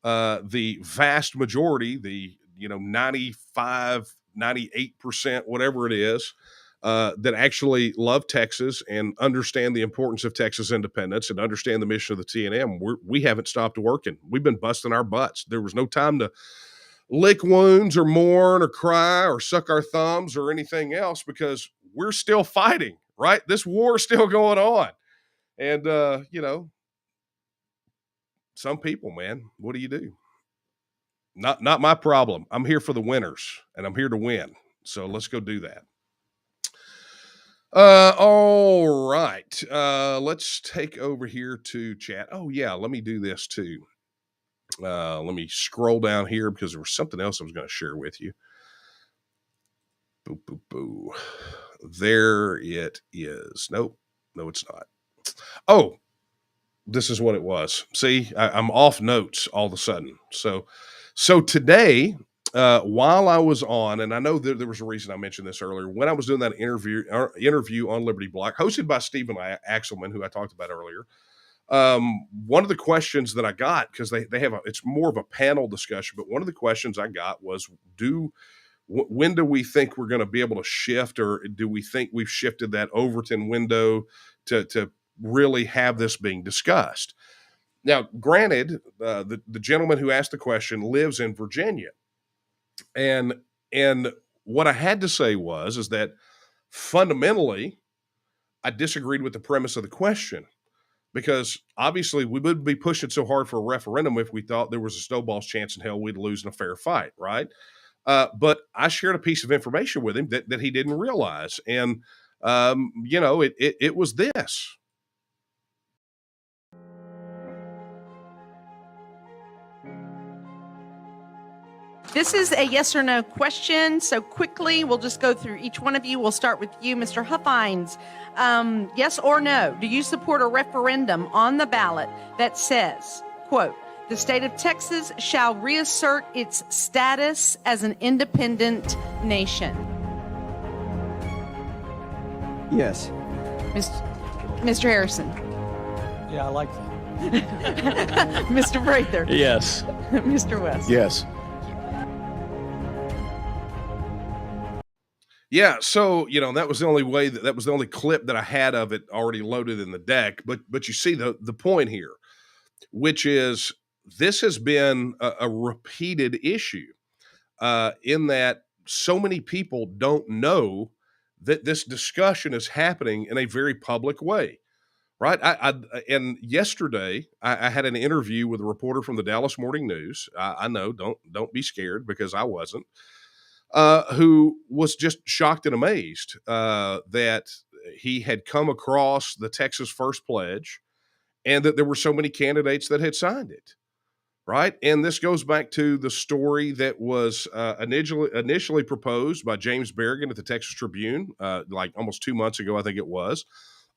the vast majority, the 95, 98%, whatever it is, that actually love Texas and understand the importance of Texas independence and understand the mission of the TNM, we haven't stopped working. We've been busting our butts. There was no time to lick wounds or mourn or cry or suck our thumbs or anything else because we're still fighting, right? This war is still going on. And, some people, man, what do? Not my problem. I'm here for the winners, and I'm here to win. So let's go do that. All right. Let's take over here to chat. Oh, yeah, let me do this too. Let me scroll down here because there was something else I was going to share with you. Boo, boo, boo. There it is. Nope. No, it's not. Oh, this is what it was. See, I'm off notes all of a sudden. So today, while I was on, and I know that there was a reason I mentioned this earlier, when I was doing that interview on Liberty Block, hosted by Stephen Axelman, who I talked about earlier, one of the questions that I got, because they have it's more of a panel discussion, but one of the questions I got was, when do we think we're going to be able to shift, or do we think we've shifted that Overton window to really have this being discussed? Now, granted, the gentleman who asked the question lives in Virginia, and what I had to say is that fundamentally, I disagreed with the premise of the question, because obviously we wouldn't be pushing so hard for a referendum if we thought there was a snowball's chance in hell we'd lose in a fair fight, right? But I shared a piece of information with him that he didn't realize, and it was this. This is a yes or no question, so quickly we'll just go through each one of you. We'll start with you, Mr. Huffines. Yes or no, do you support a referendum on the ballot that says, quote, the state of Texas shall reassert its status as an independent nation? Yes. Mr. Harrison. Yeah, I like that. Mr. Prather. Yes. Mr. West. Yes. Yeah, so that was the only way that was the only clip that I had of it already loaded in the deck. But you see the point here, which is this has been a repeated issue in that so many people don't know that this discussion is happening in a very public way. Right. And yesterday I had an interview with a reporter from the Dallas Morning News. I know, don't be scared because I wasn't. Who was just shocked and amazed that he had come across the Texas First Pledge and that there were so many candidates that had signed it. Right. And this goes back to the story that was initially proposed by James Berrigan at the Texas Tribune, like almost 2 months ago, I think it was,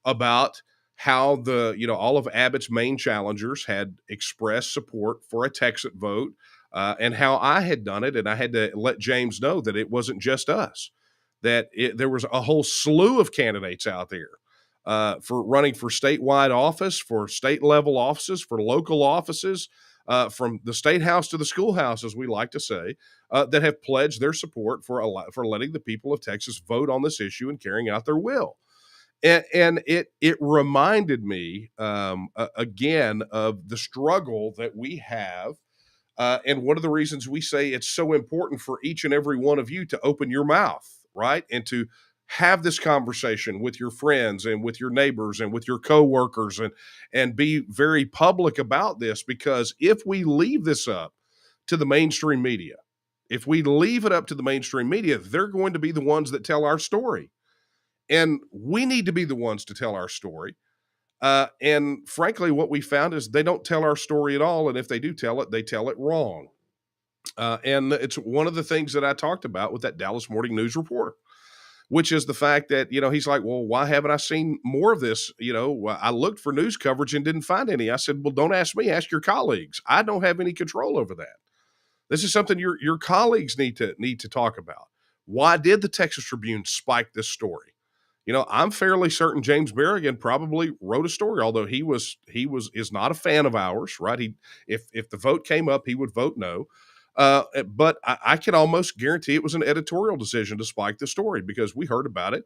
about how all of Abbott's main challengers had expressed support for a Texas vote, and how I had done it. And I had to let James know that it wasn't just us, that there was a whole slew of candidates out there for running for statewide office, for state level offices, for local offices, from the state house to the schoolhouse, as we like to say, that have pledged their support for letting the people of Texas vote on this issue and carrying out their will. And it reminded me again of the struggle that we have. And one of the reasons we say it's so important for each and every one of you to open your mouth, right? And to have this conversation with your friends and with your neighbors and with your coworkers, and be very public about this, because if we leave this up to the mainstream media, if we leave it up to the mainstream media, they're going to be the ones that tell our story. And we need to be the ones to tell our story. And frankly, what we found is they don't tell our story at all. And if they do tell it, they tell it wrong. And it's one of the things that I talked about with that Dallas Morning News reporter, which is the fact that, he's like, well, why haven't I seen more of this? I looked for news coverage and didn't find any. I said, well, don't ask me, ask your colleagues. I don't have any control over that. This is something your colleagues need to talk about. Why did the Texas Tribune spike this story? I'm fairly certain James Berrigan probably wrote a story, although he is not a fan of ours, right? If the vote came up, he would vote no. But I can almost guarantee it was an editorial decision to spike the story, because we heard about it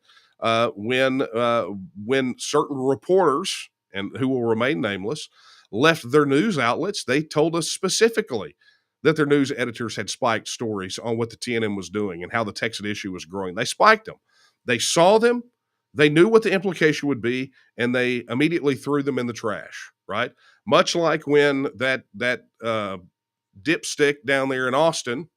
when certain reporters, and who will remain nameless, left their news outlets. They told us specifically that their news editors had spiked stories on what the TNM was doing and how the Texas issue was growing. They spiked them. They saw them. They knew what the implication would be, and they immediately threw them in the trash, right? Much like when that dipstick down there in Austin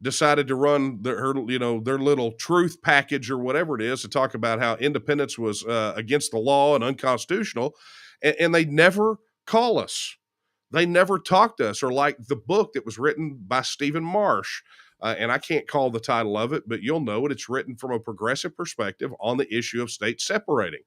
decided to run their little truth package or whatever it is to talk about how independence was against the law and unconstitutional, and they never call us. They never talk to us, or like the book that was written by Stephen Marsh. And I can't call the title of it, but you'll know it. It's written from a progressive perspective on the issue of states separating.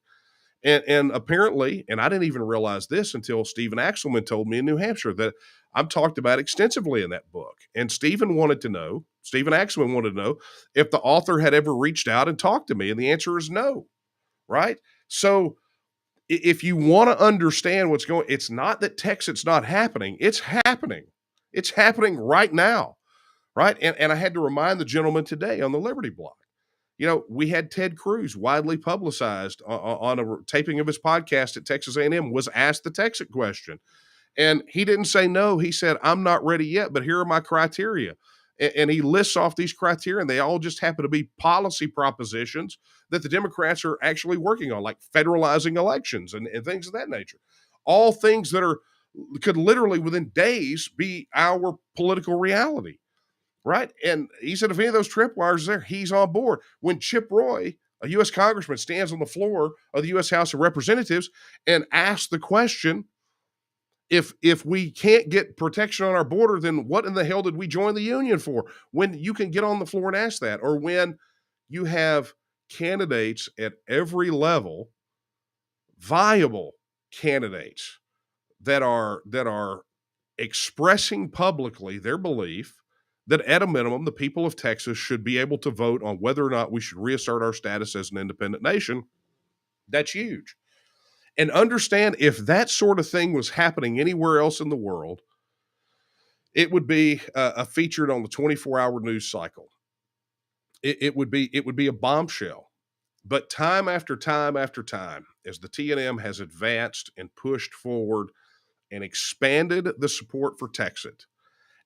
And apparently, and I didn't even realize this until Stephen Axelman told me in New Hampshire, that I'm talked about extensively in that book. And Stephen Axelman wanted to know if the author had ever reached out and talked to me. And the answer is no, right? So if you want to understand what's going, it's not that Texas not happening. It's happening. It's happening right now. Right. And I had to remind the gentleman today on the Liberty Block, we had Ted Cruz, widely publicized on a taping of his podcast at Texas A&M, was asked the Texas question. And he didn't say no. He said, I'm not ready yet, but here are my criteria. And he lists off these criteria, and they all just happen to be policy propositions that the Democrats are actually working on, like federalizing elections and things of that nature. All things that could literally within days be our political reality. Right. And he said, if any of those tripwires are there, he's on board. When Chip Roy, a U.S. congressman, stands on the floor of the U.S. House of Representatives and asks the question, if we can't get protection on our border, then what in the hell did we join the union for? When you can get on the floor and ask that, or when you have candidates at every level, viable candidates that are expressing publicly their belief that at a minimum, the people of Texas should be able to vote on whether or not we should reassert our status as an independent nation. That's huge. And understand, if that sort of thing was happening anywhere else in the world, it would be featured on the 24-hour news cycle. it would be a bombshell. But time after time after time, as the TNM has advanced and pushed forward and expanded the support for Texas,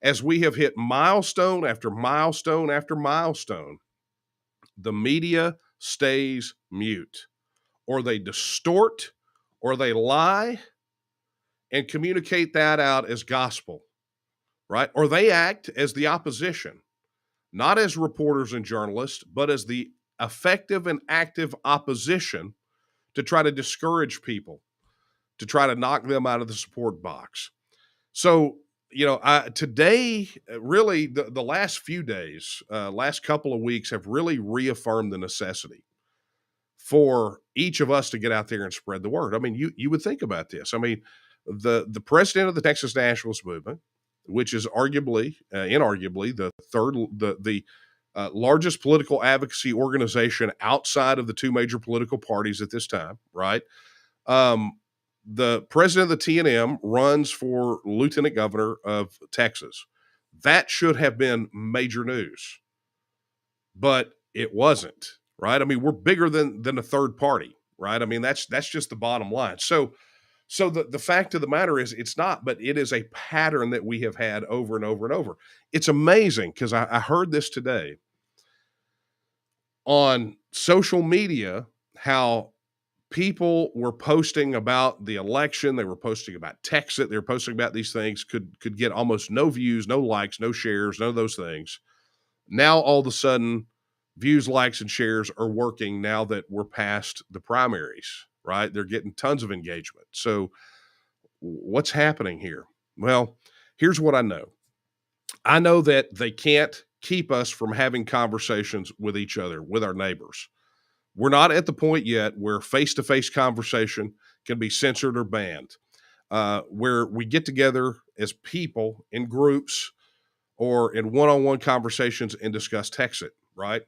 as we have hit milestone after milestone after milestone, the media stays mute, or they distort, or they lie and communicate that out as gospel, right? Or they act as the opposition, not as reporters and journalists, but as the effective and active opposition to try to discourage people, to try to knock them out of the support box. So, today, really, the last few days, last couple of weeks have really reaffirmed the necessity for each of us to get out there and spread the word. I mean, you would think about this. I mean, the president of the Texas Nationalist movement, which is inarguably the largest political advocacy organization outside of the two major political parties at this time, right? The president of the TNM runs for lieutenant governor of Texas. That should have been major news, but it wasn't, right? I mean, we're bigger than a third party, right? I mean, that's just the bottom line. So the fact of the matter is it's not, but it is a pattern that we have had over and over and over. It's amazing because I heard this today on social media, how people were posting about the election. They were posting about Texas. They were posting about these things, could get almost no views, no likes, no shares, none of those things. Now, all of a sudden, views, likes, and shares are working now that we're past the primaries, right? They're getting tons of engagement. So what's happening here? Well, here's what I know. I know that they can't keep us from having conversations with each other, with our neighbors. We're not at the point yet where face-to-face conversation can be censored or banned, where we get together as people in groups or in one-on-one conversations and discuss Texas, right?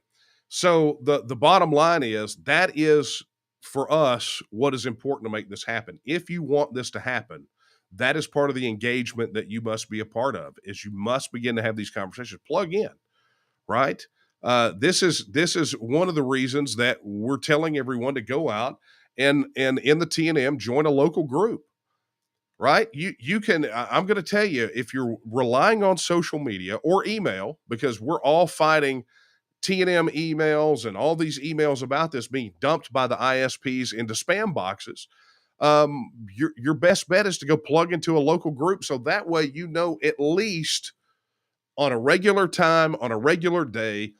So the bottom line is that is, for us, what is important to make this happen. If you want this to happen, that is part of the engagement that you must be a part of, is you must begin to have these conversations. Plug in, right? This is one of the reasons that we're telling everyone to go out and in the TNM join a local group, right? You can. I'm going to tell you, if you're relying on social media or email, because we're all fighting TNM emails and all these emails about this being dumped by the ISPs into spam boxes. Your best bet is to go plug into a local group, so that way at least on a regular time, on a regular day,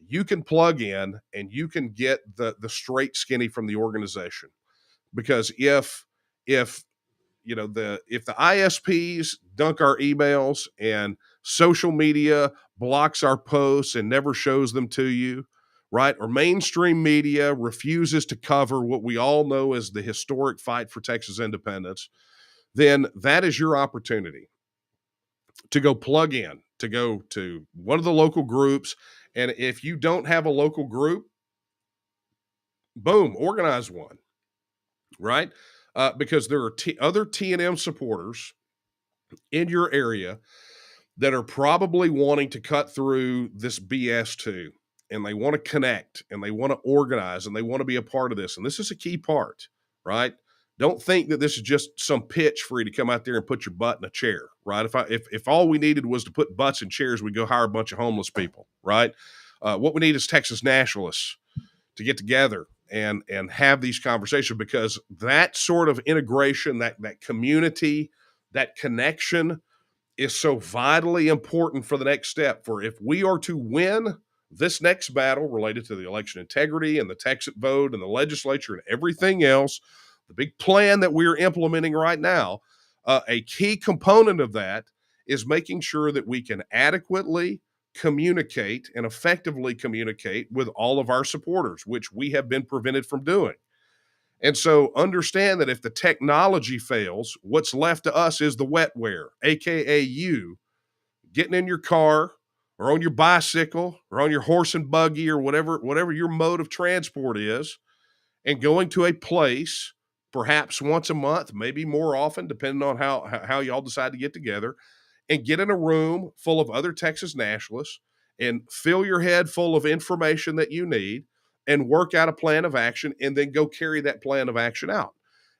you can plug in and you can get the straight skinny from the organization. Because if the ISPs dunk our emails and social media blocks our posts and never shows them to you, right? Or mainstream media refuses to cover what we all know as the historic fight for Texas independence, then that is your opportunity to go plug in, to go to one of the local groups. And if you don't have a local group, boom, organize one, right? Because there are other TNM supporters in your area that are probably wanting to cut through this BS too. And they want to connect and they want to organize and they want to be a part of this. And this is a key part, right? Don't think that this is just some pitch for you to come out there and put your butt in a chair, right? If all we needed was to put butts in chairs, we'd go hire a bunch of homeless people, right? What we need is Texas Nationalists to get together and have these conversations, because that sort of integration, that community, that connection is so vitally important for the next step. For if we are to win this next battle related to the election integrity and the Texas vote and the legislature and everything else, the big plan that we're implementing right now, a key component of that is making sure that we can adequately communicate and effectively communicate with all of our supporters, which we have been prevented from doing. And so understand that if the technology fails, what's left to us is the wetware, AKA you getting in your car or on your bicycle or on your horse and buggy or whatever your mode of transport is, and going to a place perhaps once a month, maybe more often, depending on how y'all decide to get together, and get in a room full of other Texas nationalists and fill your head full of information that you need and work out a plan of action and then go carry that plan of action out.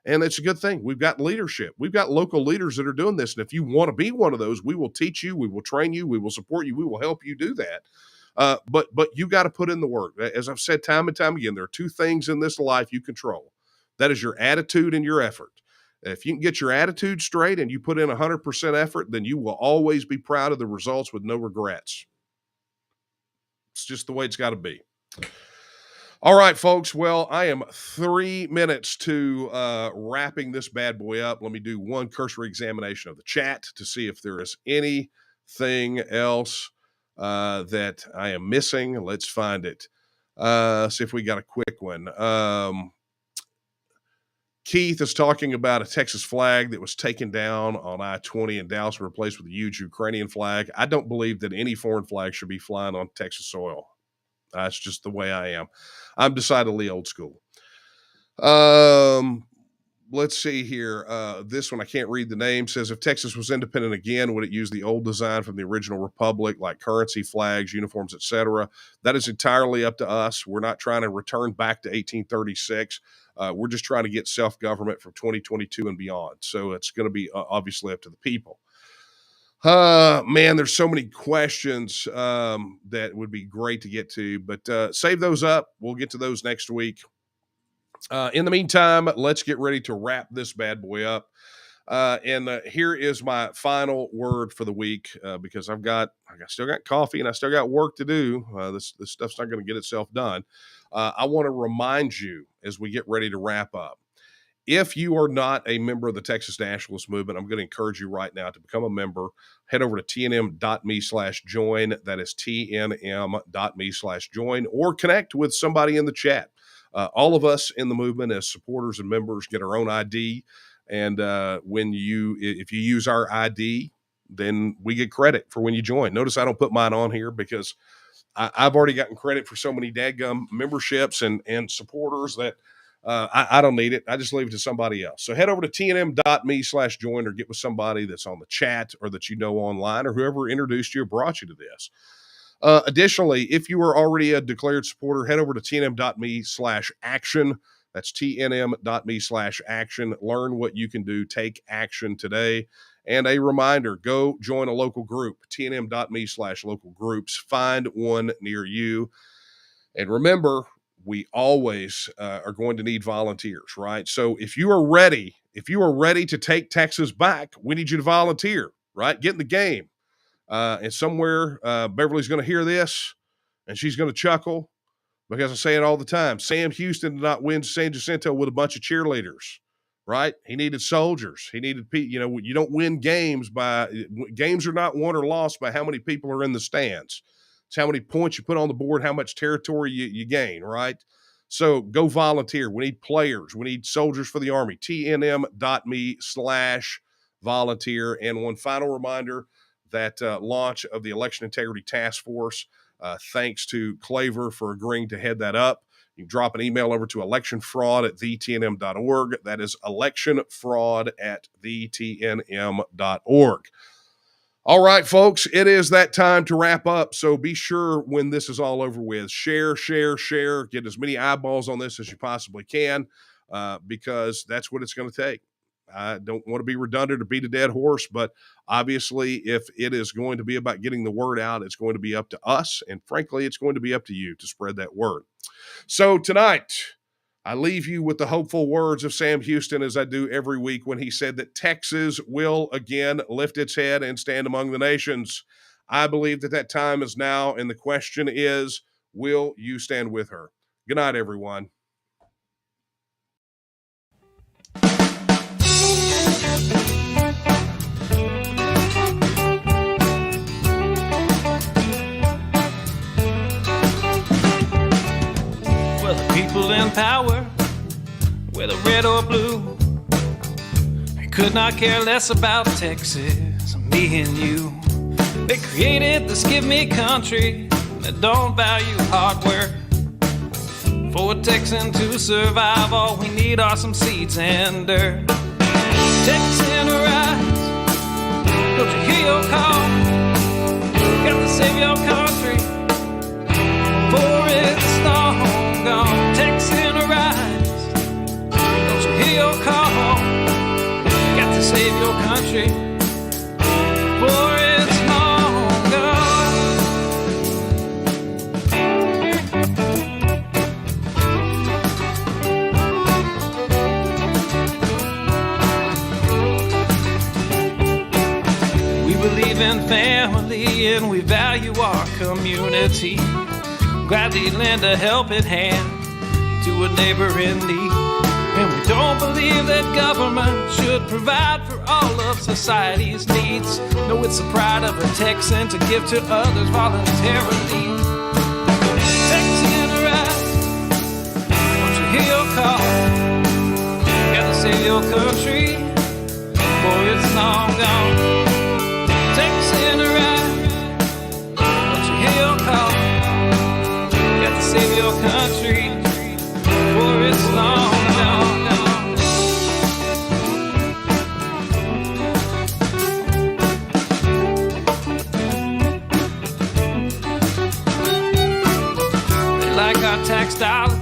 And it's a good thing. We've got leadership. We've got local leaders that are doing this. And if you want to be one of those, we will teach you, we will train you, we will support you, we will help you do that. But you got to put in the work. As I've said time and time again, there are two things in this life you control. That is your attitude and your effort. If you can get your attitude straight and you put in 100% effort, then you will always be proud of the results with no regrets. It's just the way it's got to be. All right, folks. Well, I am 3 minutes to wrapping this bad boy up. Let me do one cursory examination of the chat to see if there is anything else that I am missing. Let's find it. See if we got a quick one. Keith is talking about a Texas flag that was taken down on I-20 in Dallas and replaced with a huge Ukrainian flag. I don't believe that any foreign flag should be flying on Texas soil. That's just the way I am. I'm decidedly old school. Let's see here. This one, I can't read the name, says, if Texas was independent again, would it use the old design from the original republic, like currency, flags, uniforms, etc.? That is entirely up to us. We're not trying to return back to 1836. We're just trying to get self-government from 2022 and beyond. So it's going to be obviously up to the people. Man, there's so many questions that would be great to get to, but save those up. We'll get to those next week. In the meantime, let's get ready to wrap this bad boy up. And here is my final word for the week, because I still got coffee and I still got work to do. This stuff's not going to get itself done. I want to remind you as we get ready to wrap up, if you are not a member of the Texas Nationalist movement, I'm going to encourage you right now to become a member. Head over to tnm.me/join. That is tnm.me/join, or connect with somebody in the chat. All of us in the movement as supporters and members get our own ID. And if you use our ID, then we get credit for when you join. Notice I don't put mine on here because I've already gotten credit for so many dadgum memberships and supporters that I don't need it. I just leave it to somebody else. So head over to tnm.me/join or get with somebody that's on the chat or that you know online or whoever introduced you or brought you to this. Additionally, if you are already a declared supporter, head over to tnm.me/action. That's tnm.me/action. Learn what you can do. Take action today. And a reminder, go join a local group, tnm.me/local groups. Find one near you. And remember, we always are going to need volunteers, right? So if you are ready to take Texas back, we need you to volunteer, right? Get in the game. And somewhere Beverly's going to hear this and she's going to chuckle because I say it all the time. Sam Houston did not win San Jacinto with a bunch of cheerleaders, right? He needed soldiers. He needed people. You don't win games games are not won or lost by how many people are in the stands. It's how many points you put on the board, how much territory you gain, right? So go volunteer. We need players. We need soldiers for the Army. tnm.me/volunteer. And one final reminder, that launch of the Election Integrity Task Force, thanks to Claver for agreeing to head that up. You can drop an email over to electionfraud@thetnm.org. That is electionfraud@thetnm.org. All right, folks, it is that time to wrap up. So be sure when this is all over with, share, get as many eyeballs on this as you possibly can, because that's what it's going to take. I don't want to be redundant or beat a dead horse, but obviously if it is going to be about getting the word out, it's going to be up to us. And frankly, it's going to be up to you to spread that word. So tonight, I leave you with the hopeful words of Sam Houston, as I do every week, when he said that Texas will again lift its head and stand among the nations. I believe that time is now. And the question is, will you stand with her? Good night, everyone. People in power, whether red or blue, they could not care less about Texas, me and you. They created this give me country that don't value hard work. For a Texan to survive, all we need are some seeds and dirt. Texan rise, don't you hear your call? Got to save your country. it's long gone. Texan arise, don't you hear your call? Got to save your country, for it's long gone. We believe in family and we value our community. Gladly lend a helping hand to a neighbor in need. And we don't believe that government should provide for all of society's needs. No, it's the pride of a Texan to give to others voluntarily. Texan arise, don't you hear your call? Gotta save your country, for it's long gone. Texan arise, don't you hear your call? Gotta save your country, for it's long gone. They like our tax dollars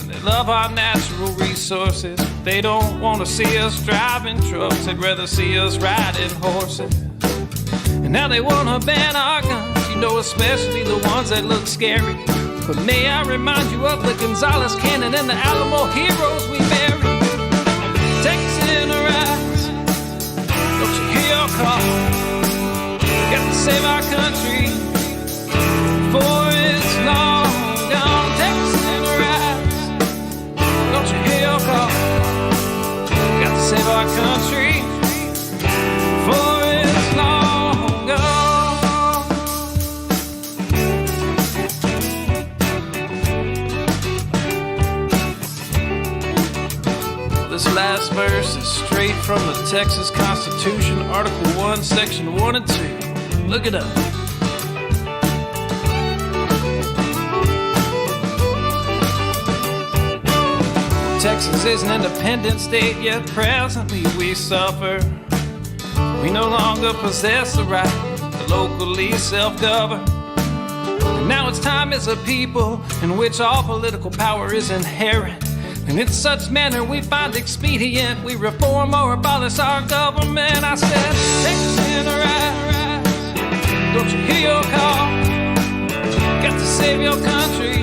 and they love our natural resources. They don't want to see us driving trucks, they'd rather see us riding horses. And now they want to ban our guns, you know, especially the ones that look scary. But may I remind you of the Gonzales Cannon and the Alamo heroes we buried. Texan arise, don't you hear your call? Got to save our country, for it's long gone. Texan arise, don't you hear your call? Got to save our country, for it's long gone. This last verse is straight from the Texas Constitution, Article 1, Section 1 and 2. Look it up. Texas is an independent state, yet presently we suffer. We no longer possess the right to locally self-govern. And now it's time as a people in which all political power is inherent. And in such manner we find expedient, we reform or abolish our government. I said, Texan arise, don't you hear your call? Got to save your country,